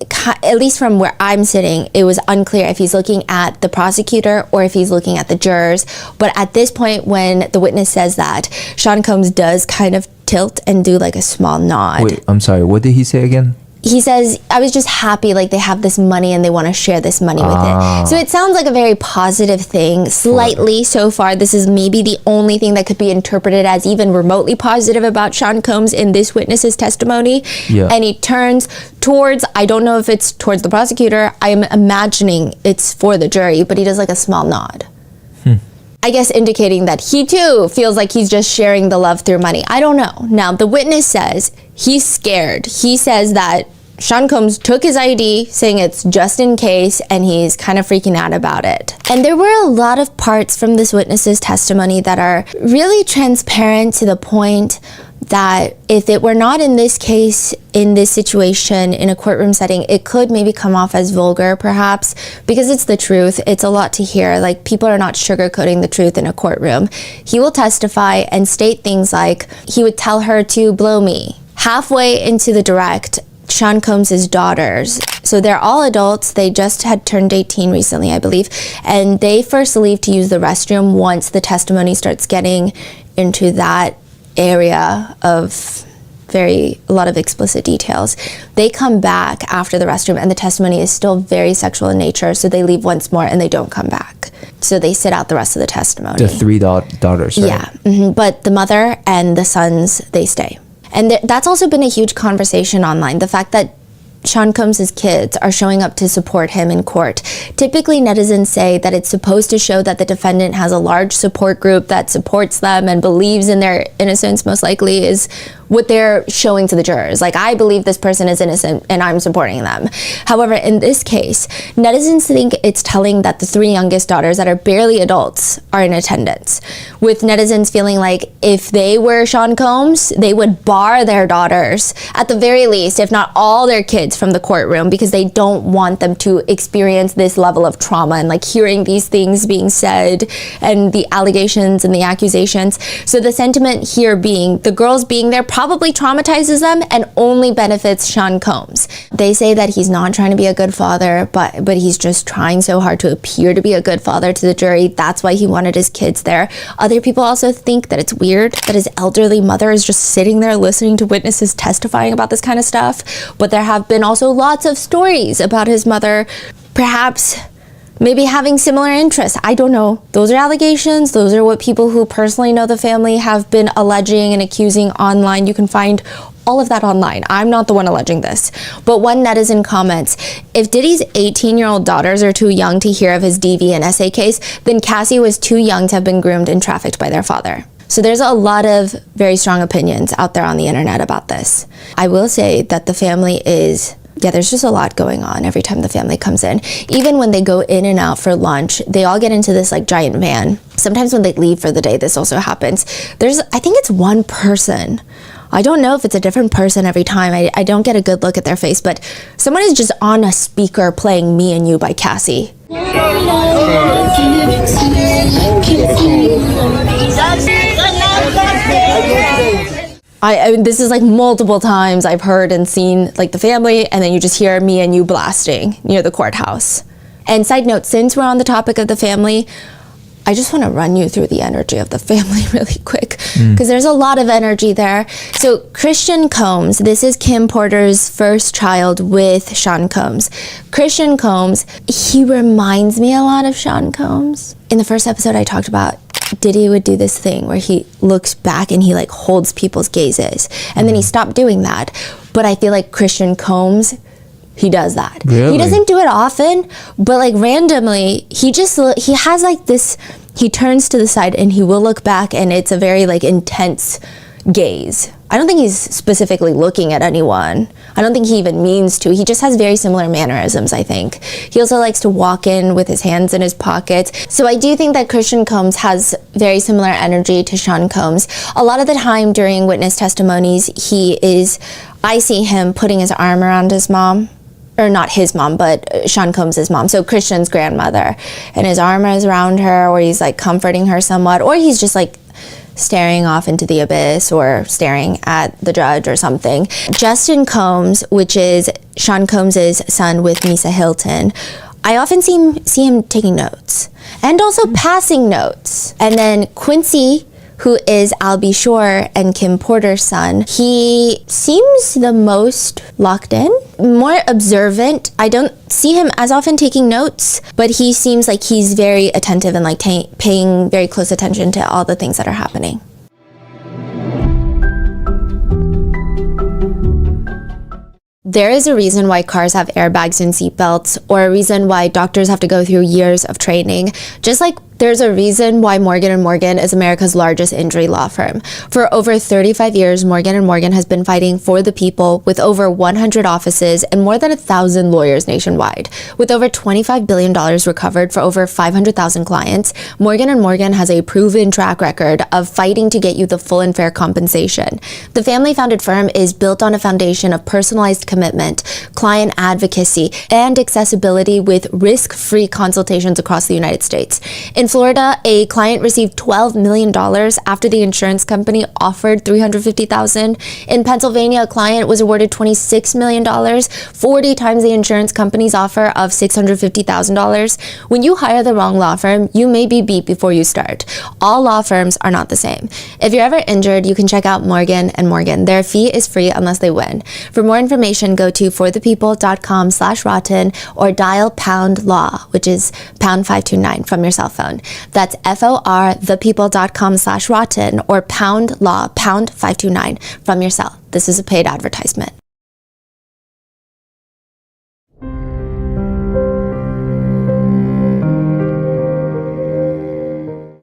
at least from where I'm sitting, it was unclear if he's looking at the prosecutor or if he's looking at the jurors. But at this point, when the witness says that, Sean Combs does kind of tilt and do like a small nod. Wait, I'm sorry. What did he say again? He says, I was just happy like they have this money and they want to share this money with it. So it sounds like a very positive thing. Slightly so far, this is maybe the only thing that could be interpreted as even remotely positive about Sean Combs in this witness's testimony. Yeah. And he turns towards, I don't know if it's towards the prosecutor, I am imagining it's for the jury, but he does like a small nod. I guess indicating that he too feels like he's just sharing the love through money. I don't know. Now, the witness says he's scared. He says that Sean Combs took his ID, saying it's just in case, and he's kind of freaking out about it. And there were a lot of parts from this witness's testimony that are really transparent to the point that if it were not in this case, in this situation, in a courtroom setting, it could maybe come off as vulgar, perhaps, because it's the truth. It's a lot to hear. Like, people are not sugarcoating the truth in a courtroom. He will testify and state things like, he would tell her to blow me. Halfway into the direct, Sean Combs' daughters, so they're all adults, they just had turned 18 recently, I believe, and they first leave to use the restroom once the testimony starts getting into that area of a lot of explicit details. They come back after the restroom and the testimony is still very sexual in nature, so they leave once more and they don't come back. So they sit out the rest of the testimony. The three daughters, right? Yeah, but the mother and the sons, they stay. And that's also been a huge conversation online, the fact that Sean Combs' kids are showing up to support him in court. Typically, netizens say that it's supposed to show that the defendant has a large support group that supports them and believes in their innocence, most likely, is what they're showing to the jurors. Like, I believe this person is innocent and I'm supporting them. However, in this case, netizens think it's telling that the three youngest daughters that are barely adults are in attendance, with netizens feeling like if they were Sean Combs, they would bar their daughters, at the very least, if not all their kids, from the courtroom, because they don't want them to experience this level of trauma and like hearing these things being said and the allegations and the accusations. So the sentiment here being the girls being there probably traumatizes them and only benefits Sean Combs. They say that he's not trying to be a good father, but he's just trying so hard to appear to be a good father to the jury. That's why he wanted his kids there. Other people also think that it's weird that his elderly mother is just sitting there listening to witnesses testifying about this kind of stuff. But there have been also lots of stories about his mother perhaps maybe having similar interests. I don't know. Those are allegations. Those are what people who personally know the family have been alleging and accusing online. You can find all of that online. I'm not the one alleging this. But one netizen comments, if Diddy's 18-year-old daughters are too young to hear of his DV and SA case, then Cassie was too young to have been groomed and trafficked by their father. So there's a lot of very strong opinions out there on the internet about this. I will say that the family is, there's just a lot going on every time the family comes in. Even when they go in and out for lunch, they all get into this like giant van. Sometimes when they leave for the day, this also happens. I think it's one person. I don't know if it's a different person every time. I don't get a good look at their face, but someone is just on a speaker playing Me and You by Cassie. I mean, this is like multiple times I've heard and seen like the family, and then you just hear Me and You blasting near the courthouse. And side note, since we're on the topic of the family, I just want to run you through the energy of the family really quick, because there's a lot of energy there. So Christian Combs, this is Kim Porter's first child with Sean Combs. Christian Combs, he reminds me a lot of Sean Combs. In the first episode I talked about, Diddy would do this thing where he looks back and he like holds people's gazes, and then he stopped doing that. But I feel like Christian Combs, he does that. Really? He doesn't do it often, but like randomly, he has like this, he turns to the side and he will look back, and it's a very like intense gaze. I don't think he's specifically looking at anyone. I don't think he even means to. He just has very similar mannerisms, I think. He also likes to walk in with his hands in his pockets. So I do think that Christian Combs has very similar energy to Sean Combs. A lot of the time during witness testimonies, I see him putting his arm around his mom. Or not his mom, but Sean Combs' mom, so Christian's grandmother. And his arm is around her, or he's like comforting her somewhat, or he's just like staring off into the abyss or staring at the judge or something. Justin Combs, which is Sean Combs' son with Misa Hilton, I often see him taking notes and also passing notes. And then Quincy, who is Albie Shore and Kim Porter's son, he seems the most locked in, more observant. I don't see him as often taking notes, but he seems like he's very attentive and like paying very close attention to all the things that are happening. There is a reason why cars have airbags and seatbelts, or a reason why doctors have to go through years of training. Just like there's a reason why Morgan & Morgan is America's largest injury law firm. For over 35 years, Morgan & Morgan has been fighting for the people with over 100 offices and more than 1,000 lawyers nationwide. With over $25 billion recovered for over 500,000 clients, Morgan & Morgan has a proven track record of fighting to get you the full and fair compensation. The family-founded firm is built on a foundation of personalized commitment, client advocacy, and accessibility with risk-free consultations across the United States. In Florida, a client received $12 million after the insurance company offered $350,000. In Pennsylvania, a client was awarded $26 million, 40 times the insurance company's offer of $650,000. When you hire the wrong law firm, you may be beat before you start. All law firms are not the same. If you're ever injured, you can check out Morgan & Morgan. Their fee is free unless they win. For more information, go to forthepeople.com/rotten or dial pound law, which is pound 529 from your cell phone. That's forthepeople.com/rotten or pound law, pound 529 from your cell. This is a paid advertisement.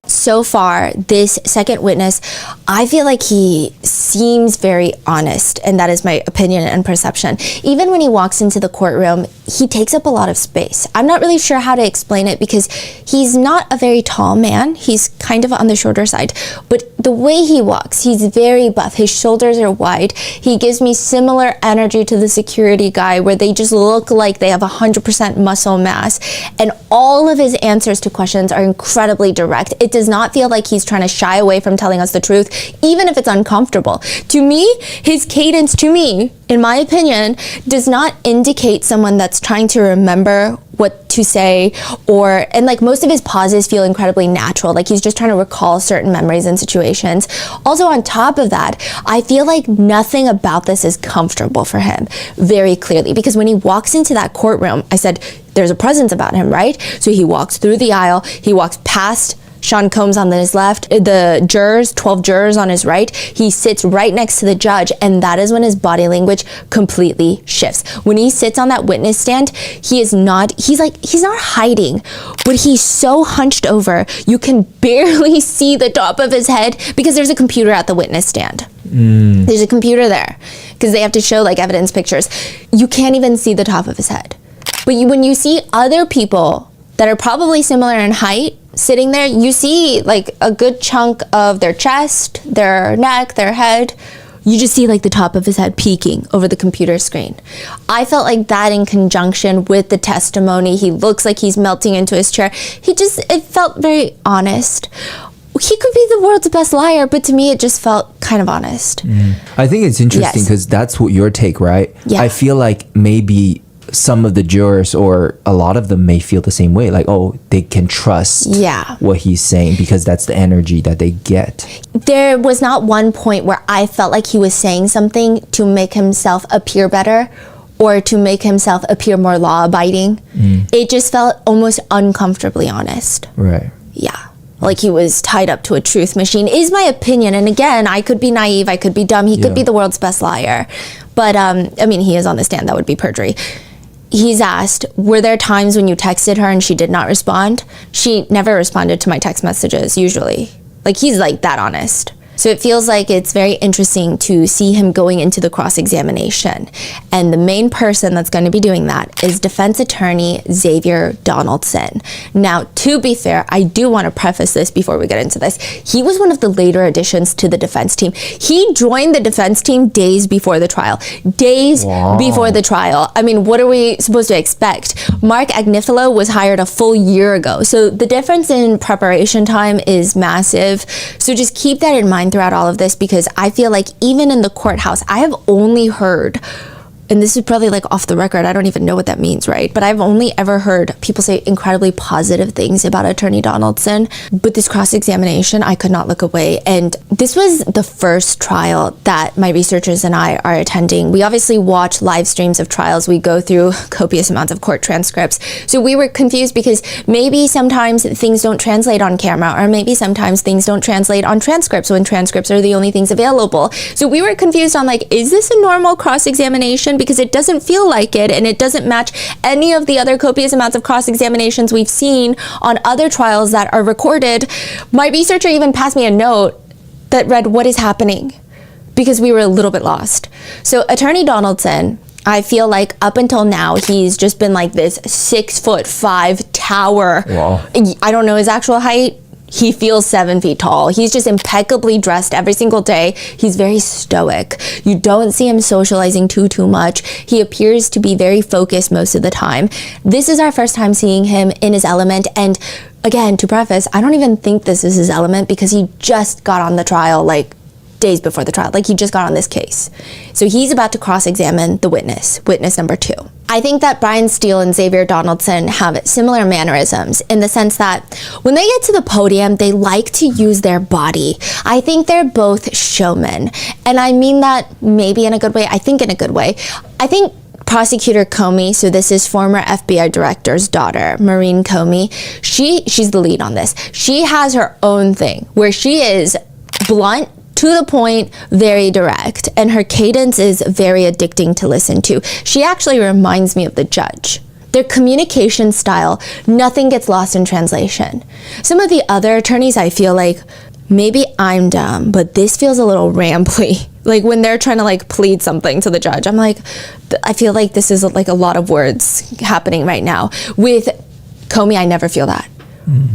So far, this second witness, I feel like he seems very honest, and that is my opinion and perception. Even when he walks into the courtroom, he takes up a lot of space. I'm not really sure how to explain it because he's not a very tall man. He's kind of on the shorter side, but the way he walks, he's very buff. His shoulders are wide. He gives me similar energy to the security guy where they just look like they have 100% muscle mass, and all of his answers to questions are incredibly direct. It does not feel like he's trying to shy away from telling us the truth, even if it's uncomfortable. To me, his cadence, in my opinion, does not indicate someone that's trying to remember what to say, and like most of his pauses feel incredibly natural, like he's just trying to recall certain memories and situations. Also, on top of that, I feel like nothing about this is comfortable for him, very clearly, because when he walks into that courtroom, I said there's a presence about him, right? So he walks through the aisle, he walks past Sean Combs on his left, the jurors, 12 jurors on his right. He sits right next to the judge, and that is when his body language completely shifts. When he sits on that witness stand, he's not hiding, but he's so hunched over, you can barely see the top of his head because there's a computer at the witness stand. There's a computer there because they have to show like evidence pictures. You can't even see the top of his head. But when you see other people that are probably similar in height sitting there, you see like a good chunk of their chest, their neck, their head. You just see like the top of his head peeking over the computer screen. I felt like that in conjunction with the testimony. He looks like he's melting into his chair. It felt very honest. He could be the world's best liar, but to me it just felt kind of honest. I think it's interesting because that's what your take, right? Yeah. I feel like maybe some of the jurors or a lot of them may feel the same way, like, oh, they can trust what he's saying because that's the energy that they get. There was not one point where I felt like he was saying something to make himself appear better or to make himself appear more law-abiding. It just felt almost uncomfortably honest. Right. Yeah. Like he was tied up to a truth machine, is my opinion. And again, I could be naive, I could be dumb, he could be the world's best liar. But, I mean, he is on the stand, that would be perjury. He's asked, were there times when you texted her and she did not respond? She never responded to my text messages, usually. Like, he's like that honest. So it feels like it's very interesting to see him going into the cross-examination. And the main person that's going to be doing that is defense attorney Xavier Donaldson. Now, to be fair, I do want to preface this before we get into this. He was one of the later additions to the defense team. He joined the defense team days before the trial. Days before the trial. I mean, what are we supposed to expect? Mark Agnifilo was hired a full year ago. So the difference in preparation time is massive. So just keep that in mind throughout all of this, because I feel like even in the courthouse, I have only heard, and this is probably like off the record, I don't even know what that means, right? But I've only ever heard people say incredibly positive things about Attorney Donaldson. But this cross-examination, I could not look away. And this was the first trial that my researchers and I are attending. We obviously watch live streams of trials. We go through copious amounts of court transcripts. So we were confused because maybe sometimes things don't translate on camera, or maybe sometimes things don't translate on transcripts when transcripts are the only things available. So we were confused on like, is this a normal cross-examination? Because it doesn't feel like it, and it doesn't match any of the other copious amounts of cross-examinations we've seen on other trials that are recorded. My researcher even passed me a note that read, "What is happening?" because we were a little bit lost. So Attorney Donaldson, I feel like up until now, he's just been like this 6'5" tower. Wow. I don't know his actual height. He feels 7 feet tall. He's just impeccably dressed every single day. He's very stoic. You don't see him socializing too much. He appears to be very focused most of the time. This is our first time seeing him in his element. And again, to preface, I don't even think this is his element because he just got on the trial like days before the trial. Like he just got on this case. So he's about to cross-examine the witness number 2. I think that Brian Steele and Xavier Donaldson have similar mannerisms in the sense that when they get to the podium, they like to use their body. I think they're both showmen. And I mean that maybe in a good way. I think in a good way. I think Prosecutor Comey, so this is former FBI director's daughter, Maureen Comey, she's the lead on this. She has her own thing where she is blunt, to the point, very direct, and her cadence is very addicting to listen to. She actually reminds me of the judge. Their communication style, nothing gets lost in translation. Some of the other attorneys, I feel like, maybe I'm dumb, but this feels a little rambly. Like when they're trying to like plead something to the judge, I'm like, I feel like this is like a lot of words happening right now. With Comey, I never feel that.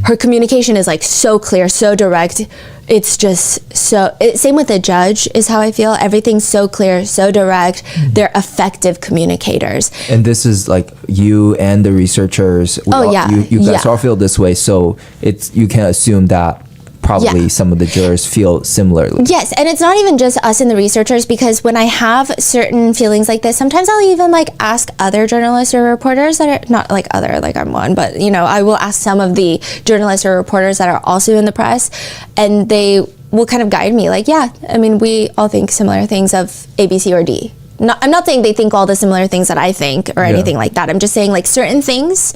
Her communication is like so clear, so direct. It's just so, same with the judge is how I feel. Everything's so clear, so direct. They're effective communicators. And this is like you and the researchers. You guys all feel this way. So you can assume that probably some of the jurors feel similarly. Yes, and it's not even just us and the researchers, because when I have certain feelings like this, sometimes I'll even like ask other journalists or reporters that are not like other, like I'm one, but you know, I will ask some of the journalists or reporters that are also in the press, and they will kind of guide me like, yeah, I mean, we all think similar things of A, B, C, or D. I'm not saying they think all the similar things that I think or anything like that. I'm just saying like certain things,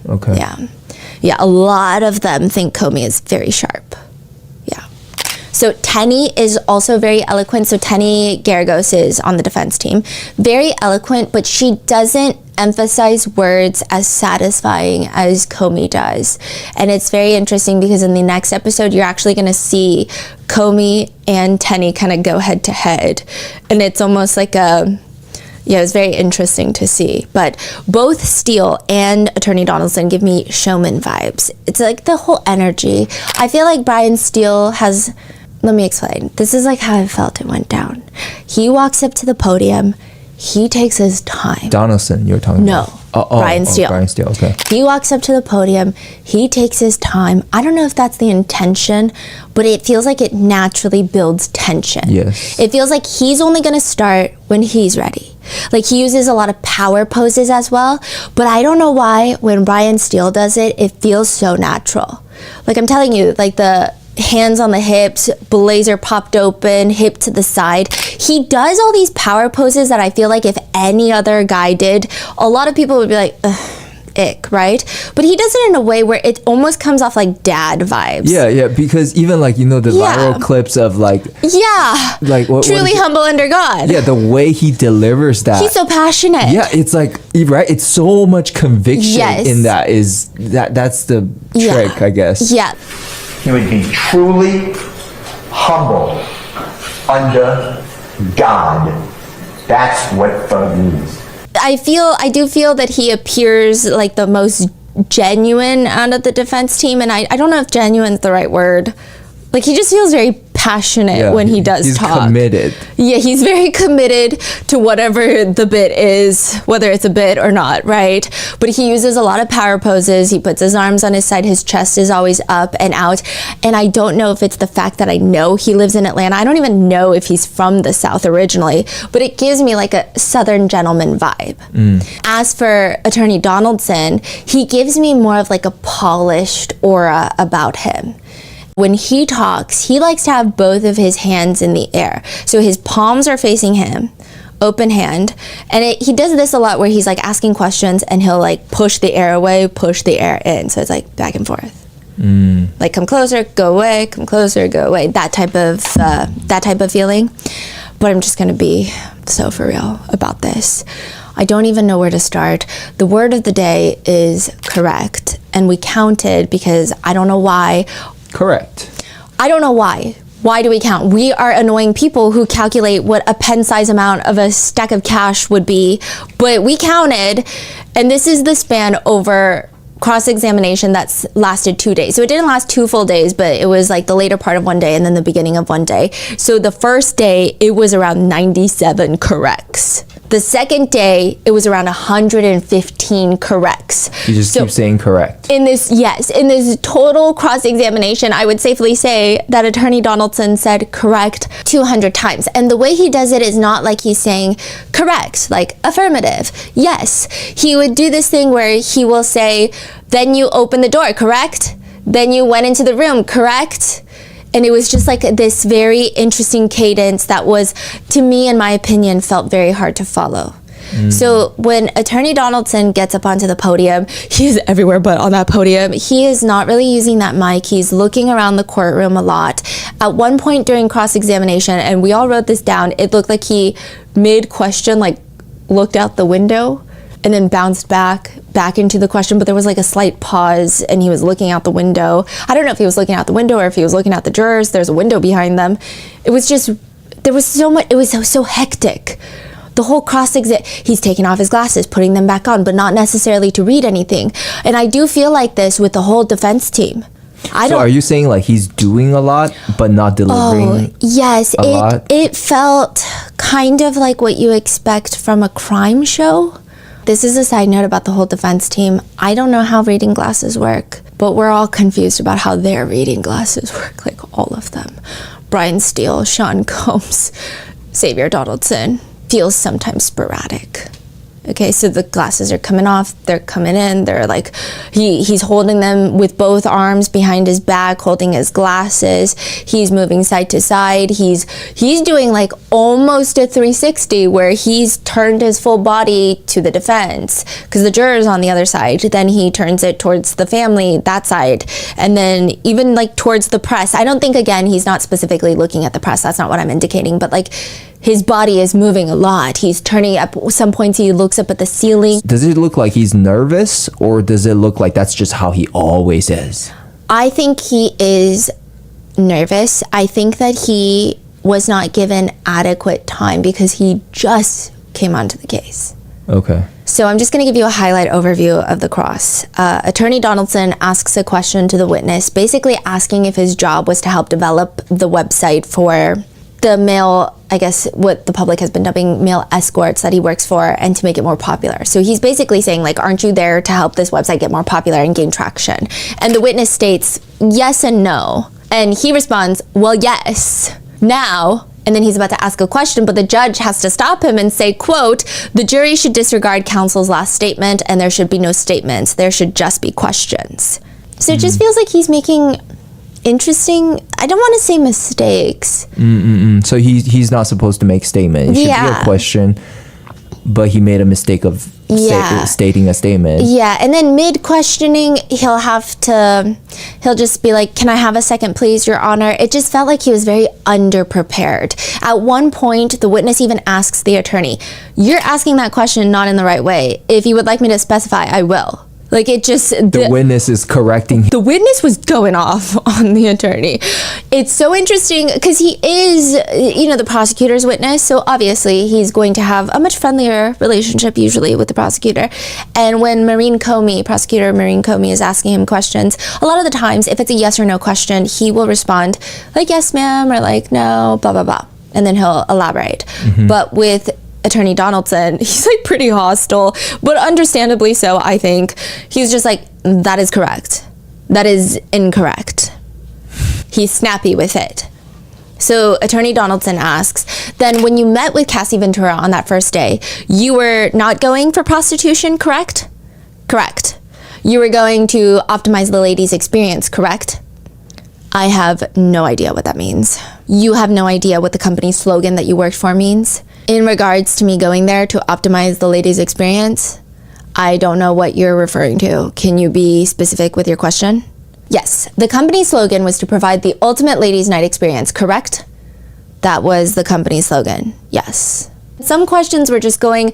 Okay. Yeah, a lot of them think Comey is very sharp. Yeah. So Tenny is also very eloquent. So Tenny Garagos is on the defense team. Very eloquent, but she doesn't emphasize words as satisfying as Comey does. And it's very interesting because in the next episode, you're actually going to see Comey and Tenny kind of go head to head. And it's almost like it was very interesting to see. But both Steele and Attorney Donaldson give me showman vibes. It's like the whole energy. I feel like Brian Steele has, let me explain. This is like how I felt it went down. He walks up to the podium. He takes his time. Donaldson, you're talking about? Brian Steele. Brian Steele, okay. He walks up to the podium. He takes his time. I don't know if that's the intention, but it feels like it naturally builds tension. Yes. It feels like he's only going to start when he's ready. Like he uses a lot of power poses as well, but I don't know why when Brian Steele does it, it feels so natural. Like I'm telling you, like the hands on the hips, blazer popped open, hip to the side. He does all these power poses that I feel like if any other guy did, a lot of people would be like, ugh, ick, right? But he does it in a way where it almost comes off like dad vibes. Yeah, because even like, you know, the viral clips of like... Yeah, like truly humble under God. Yeah, the way he delivers that. He's so passionate. Yeah, it's like, right? It's so much conviction in that that's the trick, I guess. Yeah. He would be truly humble under God. That's what thug means. I do feel that he appears like the most genuine out of the defense team, and I don't know if genuine is the right word. Like, he just feels very passionate when he does talk. He's committed. Yeah, he's very committed to whatever the bit is, whether it's a bit or not, right? But he uses a lot of power poses. He puts his arms on his side. His chest is always up and out. And I don't know if it's the fact that I know he lives in Atlanta. I don't even know if he's from the South originally, but it gives me like a Southern gentleman vibe. As for Attorney Donaldson, he gives me more of like a polished aura about him. When he talks, he likes to have both of his hands in the air. So his palms are facing him, open hand. And he does this a lot where he's like asking questions and he'll like push the air away, push the air in. So it's like back and forth. Like, come closer, go away, come closer, go away. That type of feeling. But I'm just gonna be so for real about this. I don't even know where to start. The word of the day is correct. And we counted because I don't know why. Correct. I don't know why. Why do we count? We are annoying people who calculate what a pen size amount of a stack of cash would be, but we counted, and this is the span over cross-examination that's lasted 2 days. So it didn't last 2 full days, but it was like the later part of one day and then the beginning of one day. So the first day, it was around 97 corrects. The second day, it was around 115 corrects. You just keep saying correct. In this total cross-examination, I would safely say that Attorney Donaldson said correct 200 times. And the way he does it is not like he's saying correct, like affirmative, yes. He would do this thing where he will say, then you opened the door, correct? Then you went into the room, correct? And it was just like this very interesting cadence that was, to me, in my opinion, felt very hard to follow. So when Attorney Donaldson gets up onto the podium, he is everywhere but on that podium. He is not really using that mic. He's looking around the courtroom a lot. At one point during cross-examination, and we all wrote this down, it looked like he, mid-question, like looked out the window and then bounced back into the question, but there was like a slight pause and he was looking out the window. I don't know if he was looking out the window or if he was looking at the jurors. There's a window behind them. It was just, there was so much, it was so hectic. The whole cross-exam, he's taking off his glasses, putting them back on, but not necessarily to read anything. And I do feel like this with the whole defense team. So are you saying like he's doing a lot, but not delivering yes, a lot? It felt kind of like what you expect from a crime show. This is a side note about the whole defense team. I don't know how reading glasses work, but we're all confused about how their reading glasses work, like all of them. Brian Steele, Sean Combs, Xavier Donaldson. Feels sometimes sporadic. Okay, so the glasses are coming off, they're coming in, they're like, he's holding them with both arms behind his back, holding his glasses, he's moving side to side, he's doing like almost a 360 where he's turned his full body to the defense, because the juror's on the other side, then he turns it towards the family, that side, and then even like towards the press. I don't think, again, he's not specifically looking at the press, that's not what I'm indicating, but like, his body is moving a lot. He's turning up. Some points he looks up at the ceiling. Does it look like he's nervous, or does it look like that's just how he always is? I think he is nervous. I think that he was not given adequate time because he just came onto the case. Okay. So I'm just going to give you a highlight overview of the cross. Attorney Donaldson asks a question to the witness, basically asking if his job was to help develop the website for the male, I guess what the public has been dubbing male escorts that he works for, and to make it more popular. So he's basically saying, like, aren't you there to help this website get more popular and gain traction? And the witness states yes and no. And he responds, well, yes, now. And then he's about to ask a question, but the judge has to stop him and say, quote, the jury should disregard counsel's last statement and there should be no statements. There should just be questions. So it just feels like he's making interesting, I don't want to say mistakes. So he's not supposed to make statements. It should be a question, but he made a mistake of stating a statement. Yeah, and then mid-questioning, he'll just be like, can I have a second, please, Your Honor? It just felt like he was very underprepared. At one point, the witness even asks the attorney, you're asking that question not in the right way. If you would like me to specify, I will. Like it just... The witness is correcting. The witness was going off on the attorney. It's so interesting because he is, the prosecutor's witness. So obviously he's going to have a much friendlier relationship usually with the prosecutor. And when prosecutor Maureen Comey is asking him questions, a lot of the times if it's a yes or no question, he will respond like, yes, ma'am, or like, no, blah, blah, blah. And then he'll elaborate. But with Attorney Donaldson, he's like pretty hostile, but understandably so, I think. He's just like, that is correct. That is incorrect. He's snappy with it. So Attorney Donaldson asks, then when you met with Cassie Ventura on that first day, you were not going for prostitution, correct? Correct. You were going to optimize the lady's experience, correct? I have no idea what that means. You have no idea what the company slogan that you worked for means? In regards to me going there to optimize the lady's experience, I don't know what you're referring to. Can you be specific with your question? Yes, the company slogan was to provide the ultimate ladies' night experience, correct? That was the company slogan, yes. Some questions were just going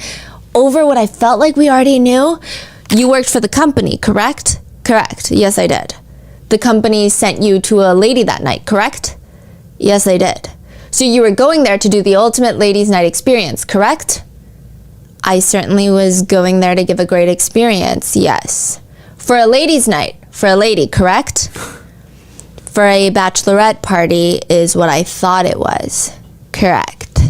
over what I felt like we already knew. You worked for the company, correct? Correct, yes I did. The company sent you to a lady that night, correct? Yes, they did. So you were going there to do the ultimate ladies' night experience, correct? I certainly was going there to give a great experience, yes. For a ladies' night, for a lady, correct? For a bachelorette party is what I thought it was, correct.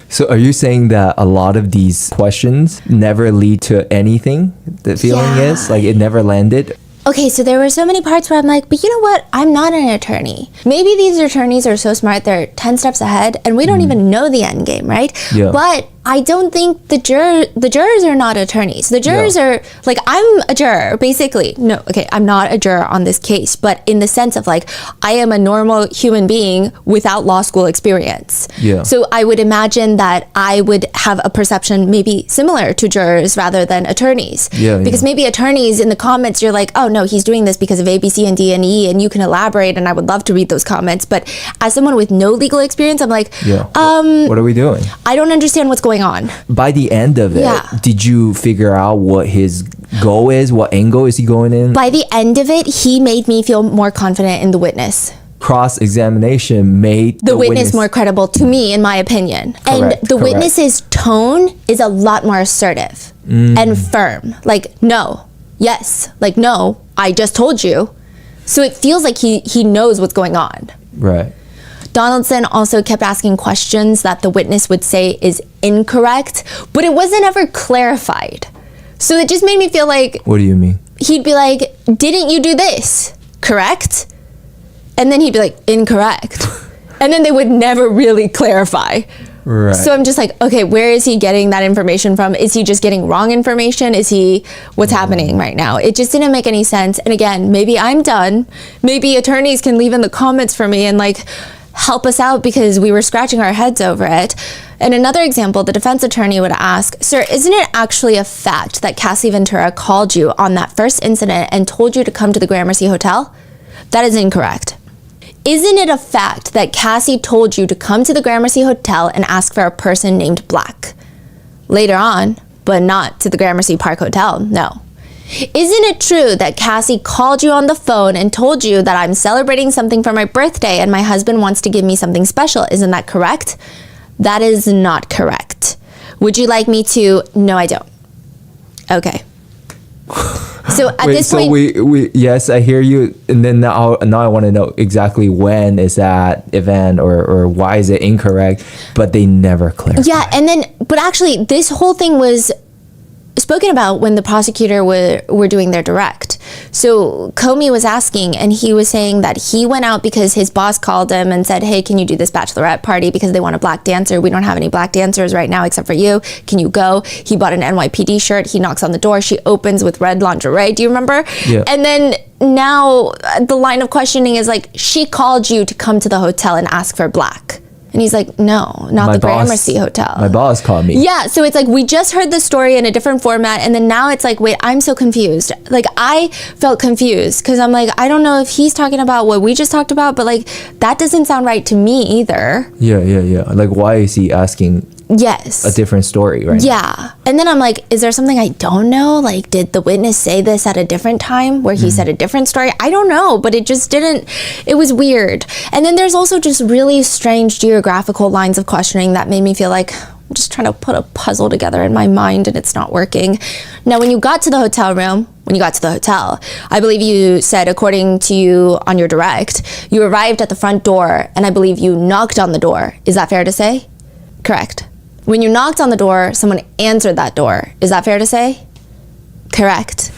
So are you saying that a lot of these questions never lead to anything? The feeling is like it never landed? Okay, so there were so many parts where I'm like, but you know what? I'm not an attorney. Maybe these attorneys are so smart, they're 10 steps ahead, and we don't even know the end game, right? Yeah. But I don't think the jurors are not attorneys. The jurors are, like, I'm a juror, basically. No, okay, I'm not a juror on this case, but in the sense of, like, I am a normal human being without law school experience. Yeah. So I would imagine that I would have a perception maybe similar to jurors rather than attorneys. Yeah. Because maybe attorneys in the comments, you're like, oh, no, he's doing this because of A, B, C, and D, and E, and you can elaborate, and I would love to read those comments. But as someone with no legal experience, I'm like, what are we doing? I don't understand what's going on. By the end of it, did you figure out what his goal is? What angle is he going in? By the end of it, he made me feel more confident in the witness. Cross-examination made the witness more credible to me, in my opinion. Correct, and the witness's tone is a lot more assertive and firm. Like, no, yes, like, no, I just told you. So it feels like he knows what's going on. Right. Donaldson also kept asking questions that the witness would say is incorrect, but it wasn't ever clarified. So it just made me feel like... What do you mean? He'd be like, didn't you do this? Correct? And then he'd be like, incorrect. And then they would never really clarify. Right. So I'm just like, okay, where is he getting that information from? Is he just getting wrong information? What's happening right now? It just didn't make any sense. And again, maybe I'm done. Maybe attorneys can leave in the comments for me and like... help us out because we were scratching our heads over it. And another example, the defense attorney would ask, sir, isn't it actually a fact that Cassie Ventura called you on that first incident and told you to come to the Gramercy Hotel? That is incorrect. Isn't it a fact that Cassie told you to come to the Gramercy Hotel and ask for a person named Black? Later on, but not to the Gramercy Park Hotel, no. Isn't it true that Cassie called you on the phone and told you that I'm celebrating something for my birthday and my husband wants to give me something special? Isn't that correct? That is not correct. Would you like me to? No, I don't. Okay. So at this point, we yes, I hear you, and then now I want to know exactly when is that event or why is it incorrect? But they never clarify. Yeah, and then but actually, this whole thing was spoken about when the prosecutor were doing their direct. So Comey was asking, and he was saying that he went out because his boss called him and said, hey, can you do this bachelorette party because they want a black dancer? We don't have any black dancers right now except for you. Can you go? He bought an NYPD shirt. He knocks on the door. She opens with red lingerie. Do you remember? Yeah. And then now the line of questioning is like, she called you to come to the hotel and ask for black. And he's like, no, not the Gramercy Hotel. My boss called me. Yeah, so it's like we just heard the story in a different format, and then now it's like, wait, I'm so confused. Like, I felt confused because I'm like, I don't know if he's talking about what we just talked about, but like, that doesn't sound right to me either. Yeah. Like, why is he asking Yes. a different story, right? Yeah. And then I'm like, is there something I don't know? Like, did the witness say this at a different time where he said a different story? I don't know, but it just didn't, it was weird. And then there's also just really strange geographical lines of questioning that made me feel like I'm just trying to put a puzzle together in my mind and it's not working. Now, when you got to the hotel room, I believe you said, according to you on your direct, you arrived at the front door and I believe you knocked on the door. Is that fair to say? Correct. When you knocked on the door, someone answered that door. Is that fair to say? Correct.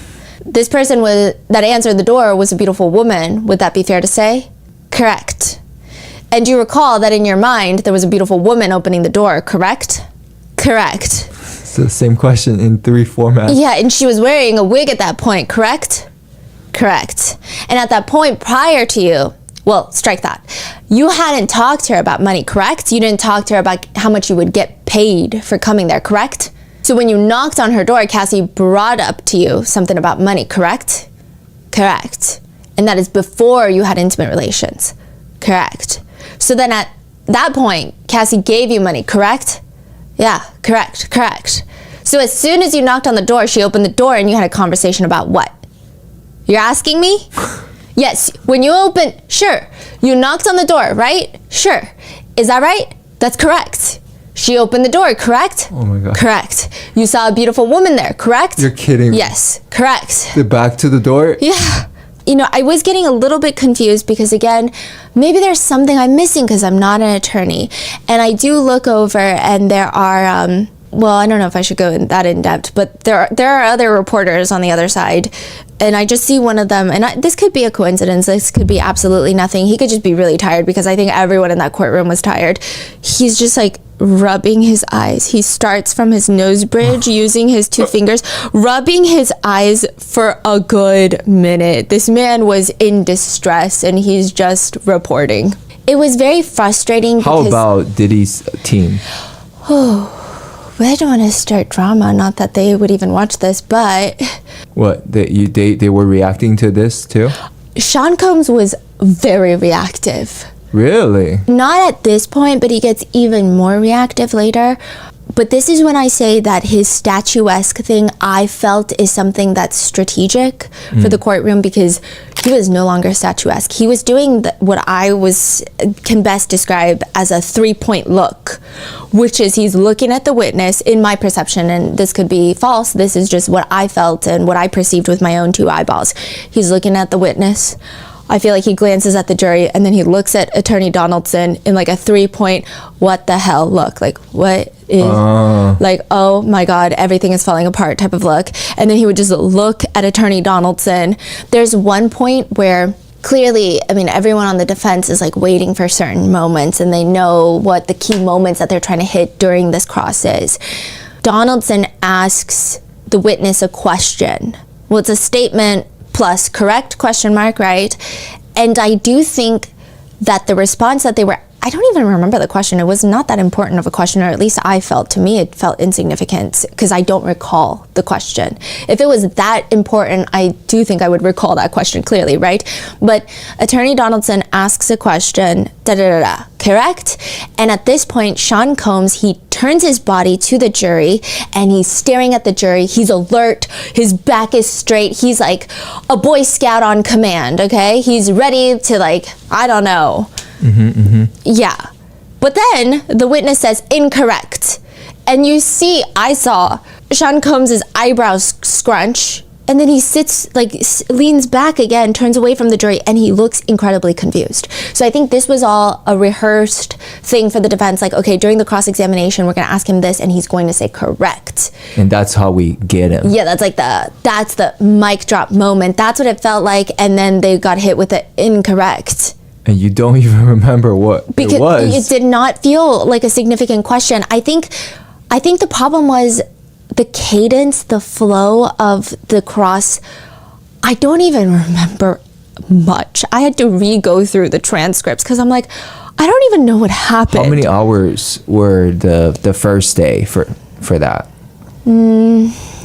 This person that answered the door was a beautiful woman. Would that be fair to say? Correct. And you recall that in your mind, there was a beautiful woman opening the door, correct? Correct. It's the same question in 3 formats. Yeah, and she was wearing a wig at that point, correct? Correct. And at that point, prior to you, well, strike that. You hadn't talked to her about money, correct? You didn't talk to her about how much you would get paid for coming there, correct? So when you knocked on her door, Cassie brought up to you something about money, correct? Correct. And that is before you had intimate relations, correct? So then at that point, Cassie gave you money, correct? Yeah, correct. So as soon as you knocked on the door, she opened the door and you had a conversation about what? You're asking me? Yes, when you opened, sure. You knocked on the door, right? Sure. Is that right? That's correct. She opened the door, correct? Oh my God. Correct. You saw a beautiful woman there, correct? You're kidding me. Yes, correct. The back to the door? Yeah. You know, I was getting a little bit confused because, again, maybe there's something I'm missing because I'm not an attorney. And I do look over and there are, well, I don't know if I should go in depth, but there are other reporters on the other side. And I just see one of them, and this could be a coincidence. This could be absolutely nothing. He could just be really tired because I think everyone in that courtroom was tired. He's just like rubbing his eyes. He starts from his nose bridge using his 2 fingers, rubbing his eyes for a good minute. This man was in distress and he's just reporting. It was very frustrating. How about Diddy's team? I don't want to start drama, not that they would even watch this, but... What, they were reacting to this too? Sean Combs was very reactive. Really? Not at this point, but he gets even more reactive later. But this is when I say that his statuesque thing, I felt, is something that's strategic for the courtroom because he was no longer statuesque. He was doing what I can best describe as a 3-point look, which is he's looking at the witness, in my perception, and this could be false. This is just what I felt and what I perceived with my own 2 eyeballs. He's looking at the witness. I feel like he glances at the jury and then he looks at Attorney Donaldson in like a 3-point, what the hell look. Like, what is, like, oh my God, everything is falling apart type of look. And then he would just look at Attorney Donaldson. There's one point where clearly, I mean, everyone on the defense is like waiting for certain moments and they know what the key moments that they're trying to hit during this cross is. Donaldson asks the witness a question. Well, it's a statement plus correct question mark, right? And I do think that the response that they were, I don't even remember the question. It was not that important of a question, or at least I felt, to me, it felt insignificant because I don't recall the question. If it was that important, I do think I would recall that question clearly, right? But Attorney Donaldson asks a question, correct? And at this point, Sean Combs, he turns his body to the jury and he's staring at the jury. He's alert. His back is straight. He's like a Boy Scout on command, okay? He's ready to, like, I don't know. Yeah. But then the witness says incorrect. And you see, I saw Sean Combs' eyebrows scrunch. And then he sits, like, leans back again, turns away from the jury, and he looks incredibly confused. So I think this was all a rehearsed thing for the defense. Like, okay, during the cross-examination, we're going to ask him this, and he's going to say correct. And that's how we get him. Yeah, that's the mic drop moment. That's what it felt like. And then they got hit with the incorrect. And you don't even remember what it was. It did not feel like a significant question. I think the problem was the cadence, the flow of the cross. I don't even remember much. I had to re-go through the transcripts because I'm like, I don't even know what happened. How many hours were the first day for that?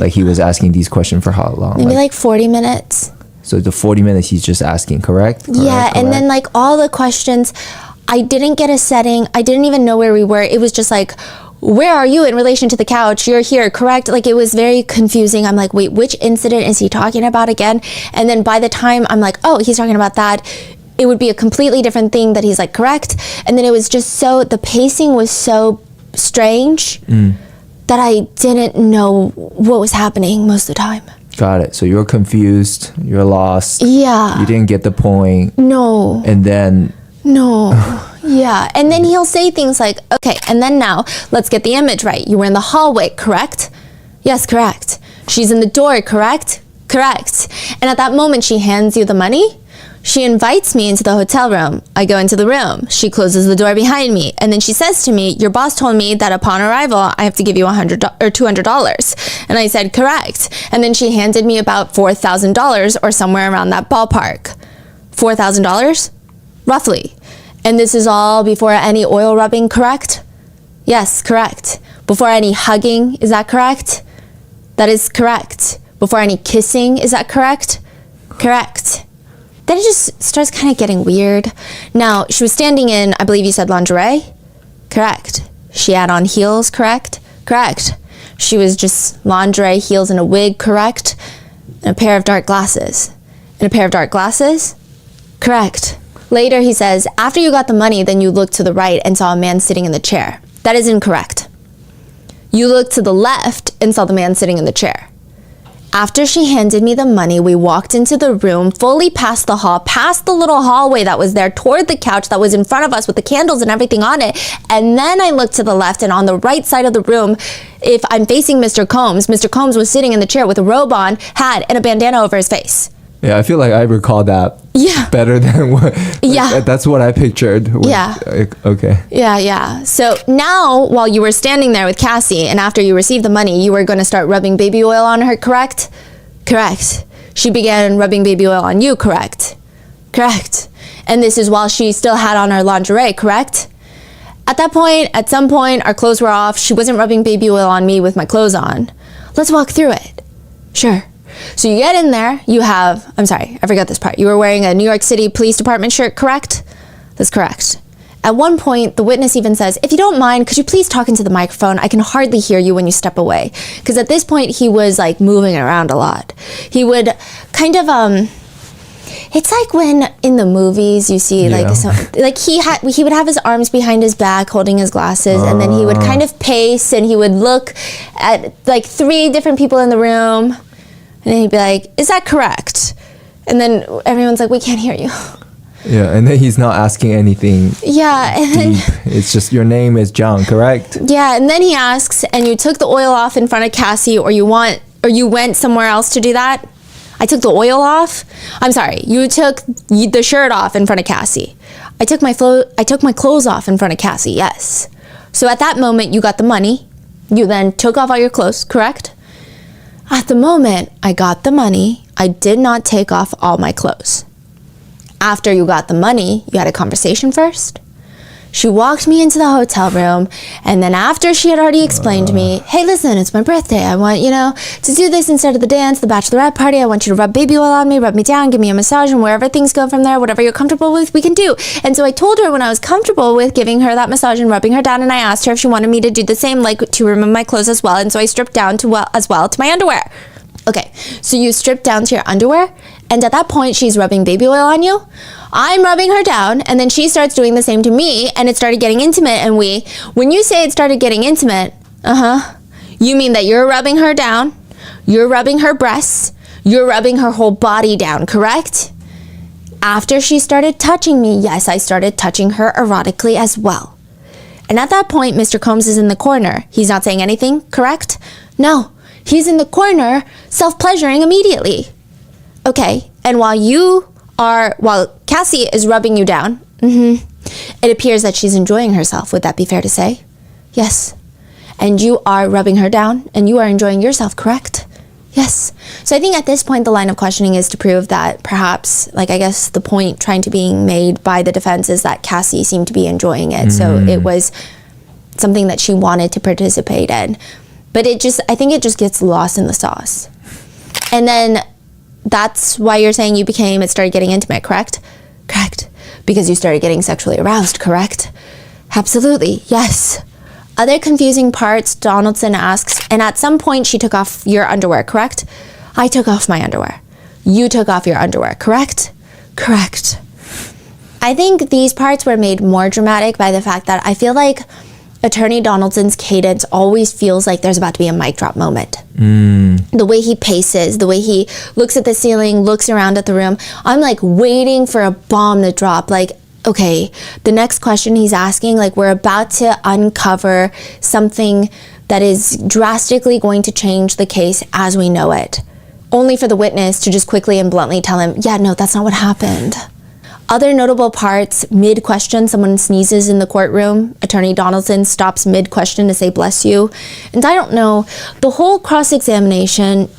Like he was asking these questions for how long? Maybe like 40 minutes. So the 40 minutes he's just asking, correct? Yeah, and then like all the questions, I didn't get a setting. I didn't even know where we were. It was just like, where are you in relation to the couch? You're here, correct? Like, it was very confusing. I'm like, wait, which incident is he talking about again? And then by the time I'm like, oh, he's talking about that, it would be a completely different thing that he's like, correct? And then it was just so, the pacing was so strange that I didn't know what was happening most of the time. Got it. So you're confused, you're lost. Yeah. You didn't get the point. No. And then... No. Yeah. And then he'll say things like, okay, and then now, let's get the image right. You were in the hallway, correct? Yes, correct. She's in the door, correct? Correct. And at that moment, she hands you the money. She invites me into the hotel room. I go into the room. She closes the door behind me. And then she says to me, your boss told me that upon arrival, I have to give you $100 or $200. And I said, correct. And then she handed me about $4,000 or somewhere around that ballpark. $4,000? Roughly. And this is all before any oil rubbing, correct? Yes, correct. Before any hugging, is that correct? That is correct. Before any kissing, is that correct? Correct. Then it just starts kind of getting weird. Now, she was standing in, I believe you said lingerie? Correct. She had on heels, correct? Correct. She was just lingerie, heels, and a wig, correct? And a pair of dark glasses. And a pair of dark glasses? Correct. Later, he says, after you got the money, then you looked to the right and saw a man sitting in the chair. That is incorrect. You looked to the left and saw the man sitting in the chair. After she handed me the money, we walked into the room, fully past the hall, past the little hallway that was there, toward the couch that was in front of us with the candles and everything on it. And then I looked to the left, and on the right side of the room, if I'm facing Mr. Combs was sitting in the chair with a robe on, hat, and a bandana over his face. Yeah, I feel like I recall that better than what... That's what I pictured. Okay. Yeah. So now, while you were standing there with Cassie, and after you received the money, you were going to start rubbing baby oil on her, correct? Correct. She began rubbing baby oil on you, correct? Correct. And this is while she still had on her lingerie, correct? At some point, our clothes were off. She wasn't rubbing baby oil on me with my clothes on. Let's walk through it. Sure. So you get in there, I'm sorry, I forgot this part. You were wearing a New York City Police Department shirt, correct? That's correct. At one point, the witness even says, if you don't mind, could you please talk into the microphone? I can hardly hear you when you step away. Because at this point, he was like moving around a lot. He would kind of, it's like when in the movies you see he would have his arms behind his back holding his glasses, and then he would kind of pace, and he would look at like 3 different people in the room. And then he'd be like, is that correct? And then everyone's like, we can't hear you. Yeah, and then he's not asking anything deep. It's just, your name is John, correct? Yeah, and then he asks, and you took the oil off in front of Cassie, or you went somewhere else to do that? I took the oil off? I'm sorry, you took the shirt off in front of Cassie. I took my clothes off in front of Cassie, yes. So at that moment, you got the money. You then took off all your clothes, correct? At the moment I got the money, I did not take off all my clothes. After you got the money, you had a conversation first. She walked me into the hotel room, and then after she had already explained to me, hey, listen, it's my birthday. I want, to do this instead of the dance, the bachelorette party. I want you to rub baby oil on me, rub me down, give me a massage, and wherever things go from there, whatever you're comfortable with, we can do. And so I told her when I was comfortable with giving her that massage and rubbing her down, and I asked her if she wanted me to do the same, like to remove my clothes as well. And so I stripped down to my underwear. Okay, so you stripped down to your underwear, and at that point, she's rubbing baby oil on you. I'm rubbing her down, and then she starts doing the same to me, and it started getting intimate, and when you say it started getting intimate, you mean that you're rubbing her down, you're rubbing her breasts, you're rubbing her whole body down, correct? After she started touching me, yes, I started touching her erotically as well. And at that point, Mr. Combs is in the corner. He's not saying anything, correct? No. He's in the corner, self-pleasuring immediately. Okay, and while Cassie is rubbing you down, it appears that she's enjoying herself. Would that be fair to say? Yes. And you are rubbing her down, and you are enjoying yourself, correct? Yes. So I think at this point, the line of questioning is to prove that perhaps, I guess the point trying to being made by the defense is that Cassie seemed to be enjoying it. So it was something that she wanted to participate in. But I think it just gets lost in the sauce. And then that's why you're saying it started getting intimate, correct? Correct. Because you started getting sexually aroused, correct? Absolutely, yes. Other confusing parts, Donaldson asks, and at some point she took off your underwear, correct? I took off my underwear. You took off your underwear, correct? Correct. I think these parts were made more dramatic by the fact that I feel like Attorney Donaldson's cadence always feels like there's about to be a mic drop moment. The way he paces, the way he looks at the ceiling, looks around at the room, I'm like waiting for a bomb to drop. Like, okay, the next question he's asking, like we're about to uncover something that is drastically going to change the case as we know it. Only for the witness to just quickly and bluntly tell him, yeah, no, that's not what happened. Other notable parts, mid-question, someone sneezes in the courtroom. Attorney Donaldson stops mid-question to say, bless you. And I don't know, the whole cross-examination,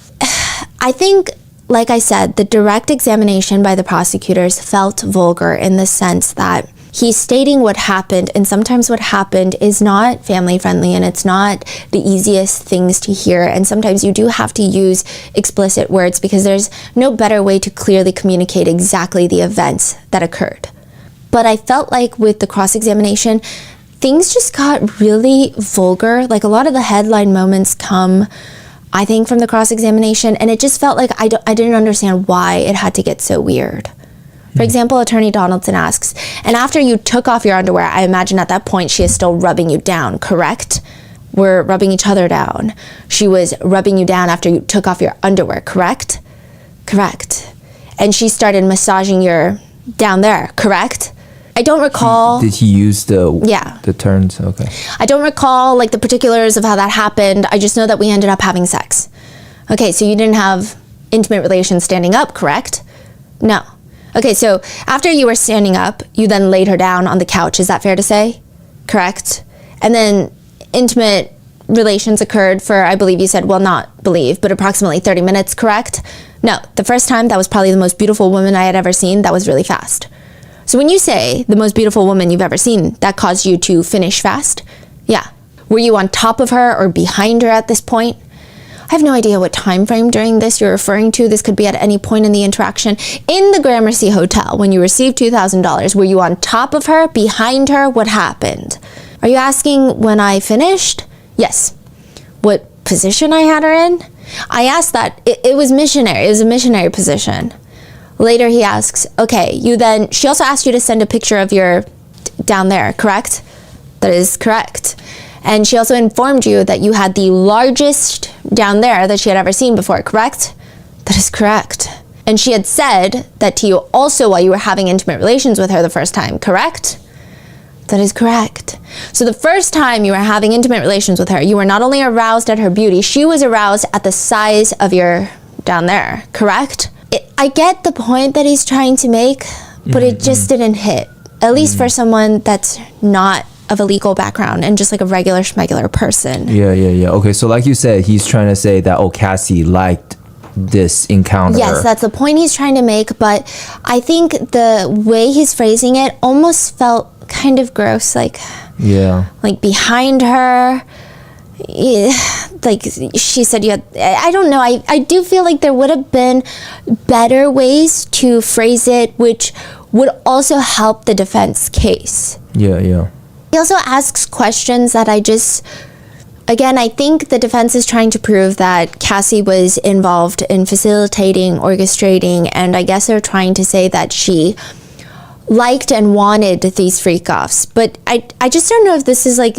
I think, like I said, the direct examination by the prosecutors felt vulgar in the sense that he's stating what happened, and sometimes what happened is not family friendly and it's not the easiest things to hear, and sometimes you do have to use explicit words because there's no better way to clearly communicate exactly the events that occurred. But I felt like with the cross-examination, things just got really vulgar. Like a lot of the headline moments come, I think, from the cross-examination, and it just felt like I didn't understand why it had to get so weird. For example, Attorney Donaldson asks, and after you took off your underwear, I imagine at that point she is still rubbing you down, correct? We're rubbing each other down. She was rubbing you down after you took off your underwear, correct? Correct. And she started massaging your down there, correct? I don't recall. Did he use the terms? Okay. I don't recall like the particulars of how that happened. I just know that we ended up having sex. Okay, so you didn't have intimate relations standing up, correct? No. Okay, so after you were standing up, you then laid her down on the couch. Is that fair to say? Correct? And then intimate relations occurred for, I believe you said, well, not believe, but approximately 30 minutes, correct? No, the first time, that was probably the most beautiful woman I had ever seen. That was really fast. So when you say the most beautiful woman you've ever seen, that caused you to finish fast? Yeah. Were you on top of her or behind her at this point? I have no idea what time frame during this you're referring to. This could be at any point in the interaction. In the Gramercy Hotel, when you received $2,000, were you on top of her, behind her? What happened? Are you asking when I finished? Yes. What position I had her in? I asked that. It was missionary. It was a missionary position. Later he asks, okay, she also asked you to send a picture of your down there, correct? That is correct. And she also informed you that you had the largest down there that she had ever seen before, correct? That is correct. And she had said that to you also while you were having intimate relations with her the first time, correct? That is correct. So the first time you were having intimate relations with her, you were not only aroused at her beauty, she was aroused at the size of your down there, correct? I get the point that he's trying to make, but it just didn't hit. At least for someone that's not of a legal background and just like a regular schmegular person. Yeah. Okay, so like you said, he's trying to say that, Cassie liked this encounter. Yes, that's the point he's trying to make, but I think the way he's phrasing it almost felt kind of gross, like behind her. Yeah, like she said, I don't know. I do feel like there would have been better ways to phrase it, which would also help the defense case. Yeah. He also asks questions that I think the defense is trying to prove that Cassie was involved in facilitating, orchestrating, and I guess they're trying to say that she liked and wanted these freak-offs. But I just don't know if this is like...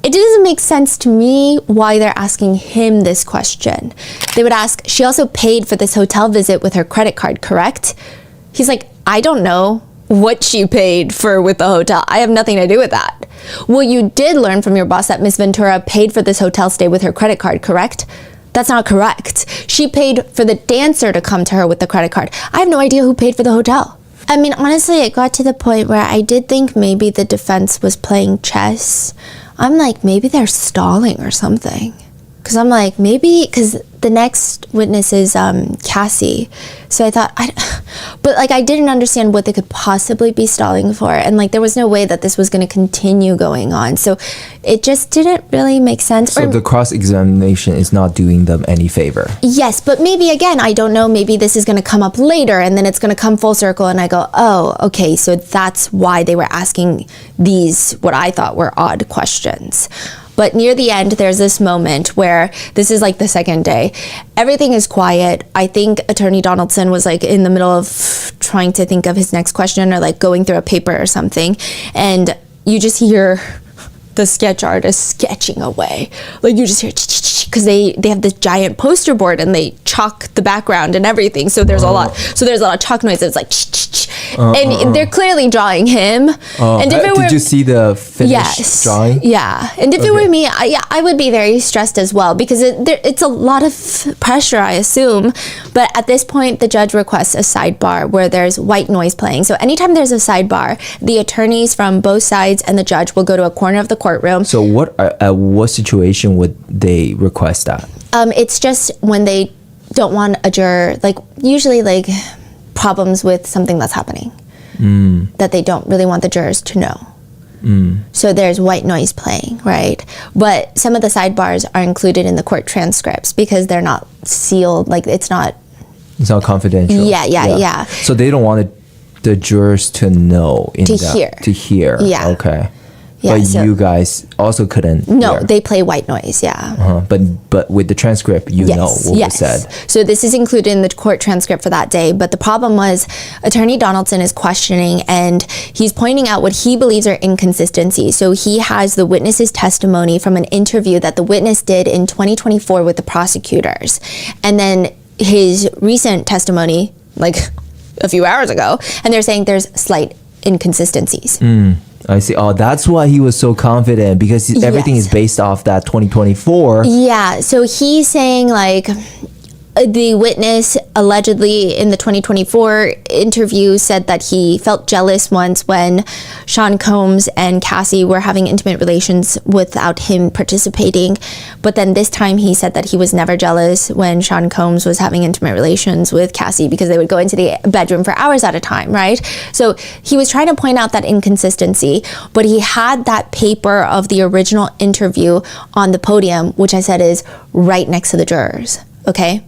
It doesn't make sense to me why they're asking him this question. They would ask, she also paid for this hotel visit with her credit card, correct? He's like, I don't know what she paid for with the hotel. I have nothing to do with that. Well, you did learn from your boss that Miss Ventura paid for this hotel stay with her credit card, correct? That's not correct. She paid for the dancer to come to her with the credit card. I have no idea who paid for the hotel. I mean, honestly, it got to the point where I did think maybe the defense was playing chess. I'm like, maybe they're stalling or something. Because I'm like, maybe, because the next witness is Cassie. So I thought, But like, I didn't understand what they could possibly be stalling for, and like there was no way that this was going to continue going on, so it just didn't really make sense. So the cross-examination is not doing them any favor. Yes, but maybe again, I don't know, maybe this is going to come up later and then it's going to come full circle and I go, oh, okay, so that's why they were asking these what I thought were odd questions. But near the end, there's this moment where this is like the second day. Everything is quiet. I think Attorney Donaldson was like in the middle of trying to think of his next question or like going through a paper or something. And you just hear the sketch artist sketching away. Like you just hear, because they have this giant poster board and they chalk the background and everything. So there's a lot. So there's a lot of chalk noise. It's like, and they're clearly drawing him. And if it were, did you see the finished drawing? Yeah. And if it were me, I would be very stressed as well, because it's a lot of pressure, I assume. But at this point, the judge requests a sidebar where there's white noise playing. So anytime there's a sidebar, the attorneys from both sides and the judge will go to a corner of the courtroom. So what situation would they request that? It's just when they don't want a juror, like usually like problems with something that's happening that they don't really want the jurors to know. So there's white noise playing, right? But some of the sidebars are included in the court transcripts because they're not sealed, like it's not confidential. Yeah. So they don't want the jurors to know to hear. Yeah. Okay. Yeah, but you guys also couldn't No, hear. they play white noise, yeah. But with the transcript, you know what was said. So this is included in the court transcript for that day. But the problem was Attorney Donaldson is questioning and he's pointing out what he believes are inconsistencies. So he has the witness's testimony from an interview that the witness did in 2024 with the prosecutors. And then his recent testimony, like a few hours ago, and they're saying there's slight inconsistencies. I see. Oh, that's why he was so confident, because everything is based off that 2024. Yeah. So he's saying like the witness allegedly in the 2024 interview said that he felt jealous once when Sean Combs and Cassie were having intimate relations without him participating. But then this time he said that he was never jealous when Sean Combs was having intimate relations with Cassie because they would go into the bedroom for hours at a time, right? So he was trying to point out that inconsistency, but he had that paper of the original interview on the podium, which I said is right next to the jurors. Okay.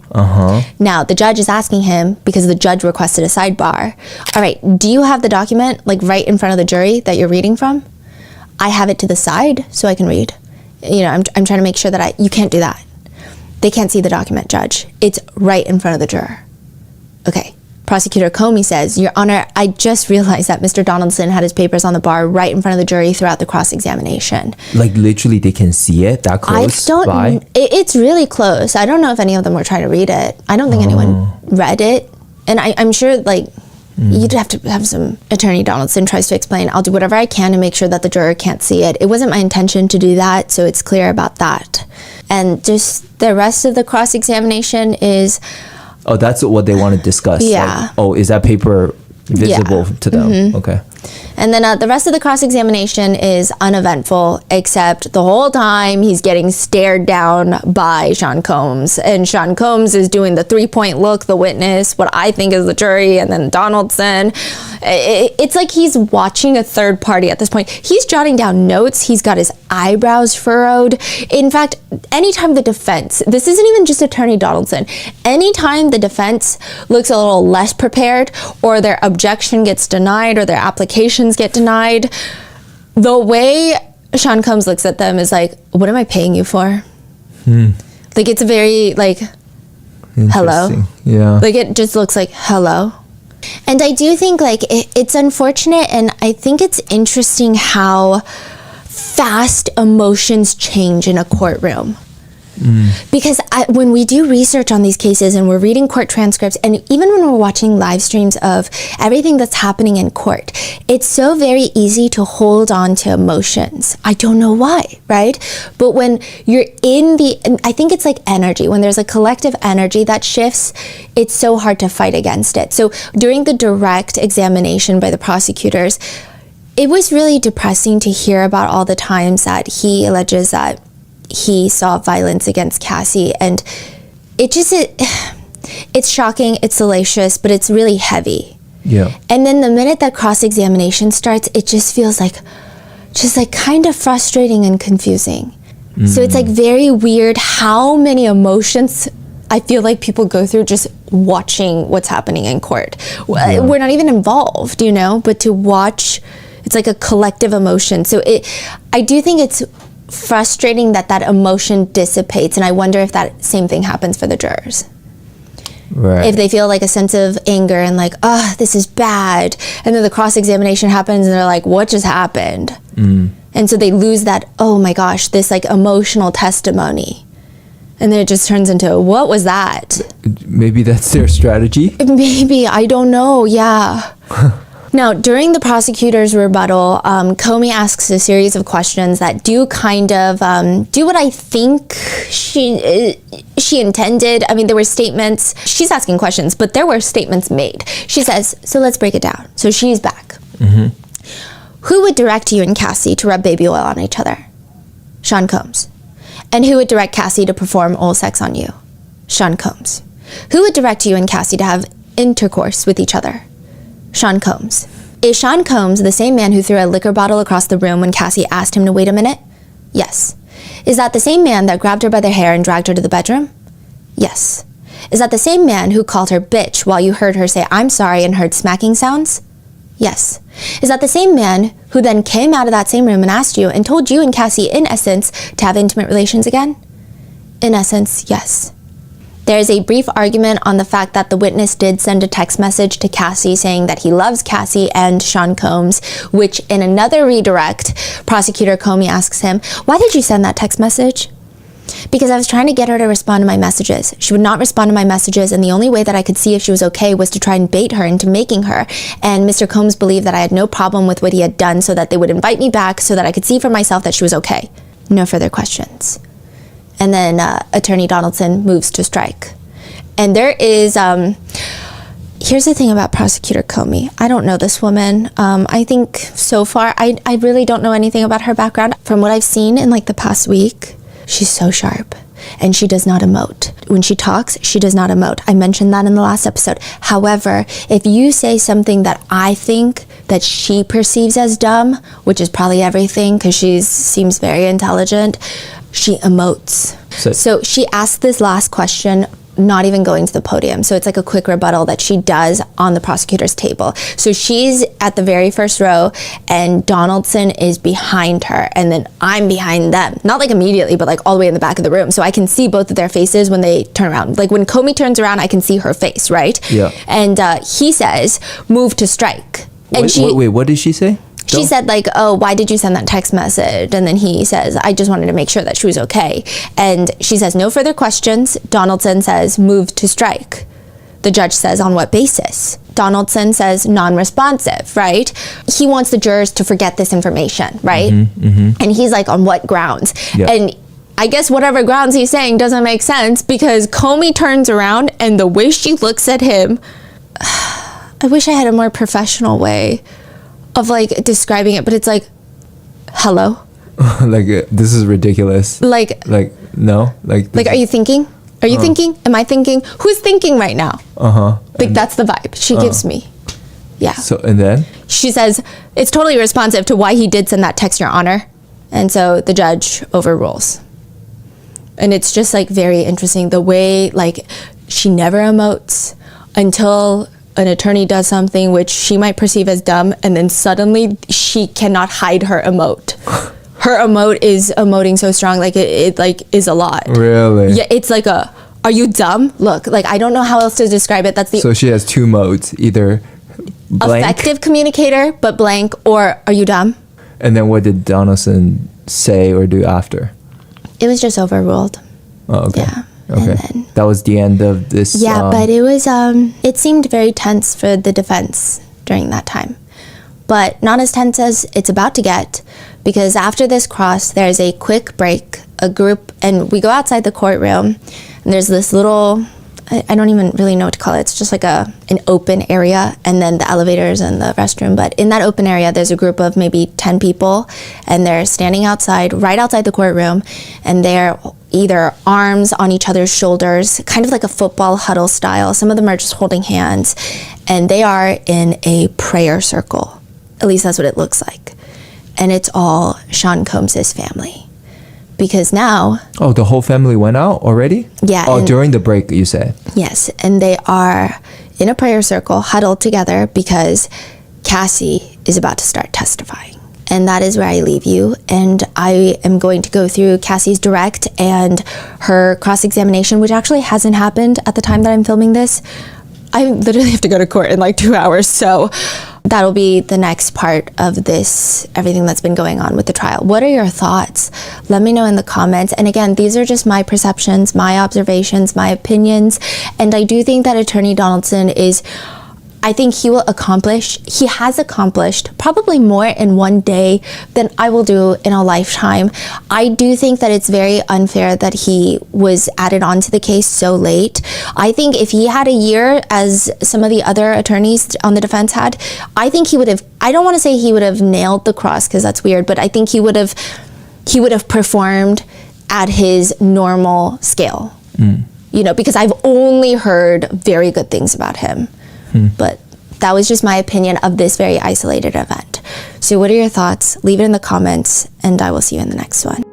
Now the judge is asking him, because the judge requested a sidebar. All right, do you have the document like right in front of the jury that you're reading from? I have it to the side so I can read. You know, I'm trying to make sure that you can't do that. They can't see the document, judge. It's right in front of the juror. Okay. Prosecutor Comey says, Your Honor, I just realized that Mr. Donaldson had his papers on the bar right in front of the jury throughout the cross-examination. Like literally they can see it that close by? It's really close. I don't know if any of them were trying to read it. I don't think anyone read it. And I'm sure like you'd have to have some Attorney Donaldson tries to explain, I'll do whatever I can to make sure that the juror can't see it. It wasn't my intention to do that, so it's clear about that. And just the rest of the cross-examination is... Oh, that's what they want to discuss. Yeah. Like, is that paper visible to them? Okay. And then the rest of the cross-examination is uneventful, except the whole time he's getting stared down by Sean Combs. And Sean Combs is doing the three-point look, the witness, what I think is the jury, and then Donaldson. It's like he's watching a third party at this point. He's jotting down notes. He's got his eyebrows furrowed. In fact, anytime the defense, this isn't even just Attorney Donaldson, anytime the defense looks a little less prepared or their objection gets denied or their applications get denied, the way Sean Combs looks at them is like, what am I paying you for? Like, it's a very like, hello. Yeah. Like, it just looks like, hello. And I do think like it's unfortunate, and I think it's interesting how fast emotions change in a courtroom. Because when we do research on these cases and we're reading court transcripts, and even when we're watching live streams of everything that's happening in court, it's so very easy to hold on to emotions. I don't know why, right? But when you're I think it's like energy. When there's a collective energy that shifts, it's so hard to fight against it. So during the direct examination by the prosecutors, it was really depressing to hear about all the times that he alleges that he saw violence against Cassie, and it's shocking, it's salacious, but it's really heavy. Yeah. And then the minute that cross-examination starts, it just feels like kind of frustrating and confusing. So it's like very weird how many emotions I feel like people go through just watching what's happening in court. Yeah. We're not even involved, you know, but to watch, it's like a collective emotion. So I do think it's frustrating that emotion dissipates, and I wonder if that same thing happens for the jurors. Right. If they feel like a sense of anger and like, oh, this is bad, and then the cross-examination happens and they're like, what just happened? And so they lose that, oh my gosh, this like emotional testimony. And then it just turns into, what was that? Maybe that's their strategy? Maybe, I don't know, yeah. Now, during the prosecutor's rebuttal, Comey asks a series of questions that do kind of do what I think she intended. I mean, there were statements. She's asking questions, but there were statements made. She says, so let's break it down. So she's back. Who would direct you and Cassie to rub baby oil on each other? Sean Combs. And who would direct Cassie to perform oral sex on you? Sean Combs. Who would direct you and Cassie to have intercourse with each other? Sean Combs. Is Sean Combs the same man who threw a liquor bottle across the room when Cassie asked him to wait a minute? Yes. Is that the same man that grabbed her by the hair and dragged her to the bedroom? Yes. Is that the same man who called her bitch while you heard her say I'm sorry and heard smacking sounds? Yes. Is that the same man who then came out of that same room and asked you and told you and Cassie, in essence, to have intimate relations again? In essence, yes. There is a brief argument on the fact that the witness did send a text message to Cassie saying that he loves Cassie and Sean Combs, which in another redirect, Prosecutor Comey asks him, why did you send that text message? Because I was trying to get her to respond to my messages. She would not respond to my messages, and the only way that I could see if she was okay was to try and bait her into making her. And Mr. Combs believed that I had no problem with what he had done so that they would invite me back so that I could see for myself that she was okay. No further questions. And then Attorney Donaldson moves to strike. And there is, here's the thing about Prosecutor Comey. I don't know this woman. I think so far, I really don't know anything about her background. From what I've seen in like the past week, she's so sharp. And she does not emote. When she talks, she does not emote. I mentioned that in the last episode. However, if you say something that I think that she perceives as dumb, which is probably everything because she seems very intelligent, she emotes. So she asked this last question not even going to the podium. So it's like a quick rebuttal that she does on the prosecutor's table. So she's at the very first row and Donaldson is behind her and then I'm behind them. Not like immediately, but like all the way in the back of the room. So I can see both of their faces when they turn around. Like when Comey turns around, I can see her face, right? Yeah. And he says, move to strike. And wait, what did she say? She said like, oh, why did you send that text message? And then he says, I just wanted to make sure that she was okay. And she says, no further questions. Donaldson says, move to strike. The judge says, on what basis? Donaldson says, non-responsive, right? He wants the jurors to forget this information, right? And he's like, on what grounds? Yeah. And I guess whatever grounds he's saying doesn't make sense because Comey turns around and the way she looks at him, I wish I had a more professional way of like describing it, but it's like, hello? Like, this is ridiculous. Like, no? Like, are you thinking? Are you thinking? Am I thinking? Who's thinking right now? Like, that's the vibe she gives me. Yeah. So, and then? She says, it's totally responsive to why he did send that text, Your Honor. And so the judge overrules. And it's just like very interesting the way like she never emotes until an attorney does something which she might perceive as dumb, and then suddenly she cannot hide her emote. Her emote is emoting so strong, like it like is a lot. Really? Yeah, it's like a, are you dumb? Look, like I don't know how else to describe it. That's the. So she has two modes, either blank, effective communicator, but blank, or are you dumb? And then what did Donaldson say or do after? It was just overruled. Oh, okay. Yeah. Okay. Then, that was the end of this. Yeah, but it was, it seemed very tense for the defense during that time. But not as tense as it's about to get, because after this cross, there's a quick break, a group, and we go outside the courtroom, and there's this little, I don't even really know what to call it. It's just like an open area, and then the elevators and the restroom. But in that open area, there's a group of maybe 10 people, and they're standing outside, right outside the courtroom, and they're either arms on each other's shoulders, kind of like a football huddle style. Some of them are just holding hands. and they are in a prayer circle. At least that's what it looks like. And it's all Sean Combs' family. Because now... Oh, the whole family went out already? Yeah. Oh, during the break, you said? Yes, and they are in a prayer circle, huddled together, because Cassie is about to start testifying. And that is where I leave you. And I am going to go through Cassie's direct and her cross-examination, which actually hasn't happened at the time that I'm filming this. I literally have to go to court in like 2 hours. So that'll be the next part of this, everything that's been going on with the trial. What are your thoughts? Let me know in the comments. And again, these are just my perceptions, my observations, my opinions. And I do think that Attorney Donaldson is... I think he has accomplished probably more in one day than I will do in a lifetime. I do think that it's very unfair that he was added onto the case so late. I think if he had a year, as some of the other attorneys on the defense had, I think he would have, I don't want to say he would have nailed the cross because that's weird, but I think he would have performed at his normal scale. You know, because I've only heard very good things about him. But that was just my opinion of this very isolated event. So what are your thoughts? Leave it in the comments, and I will see you in the next one.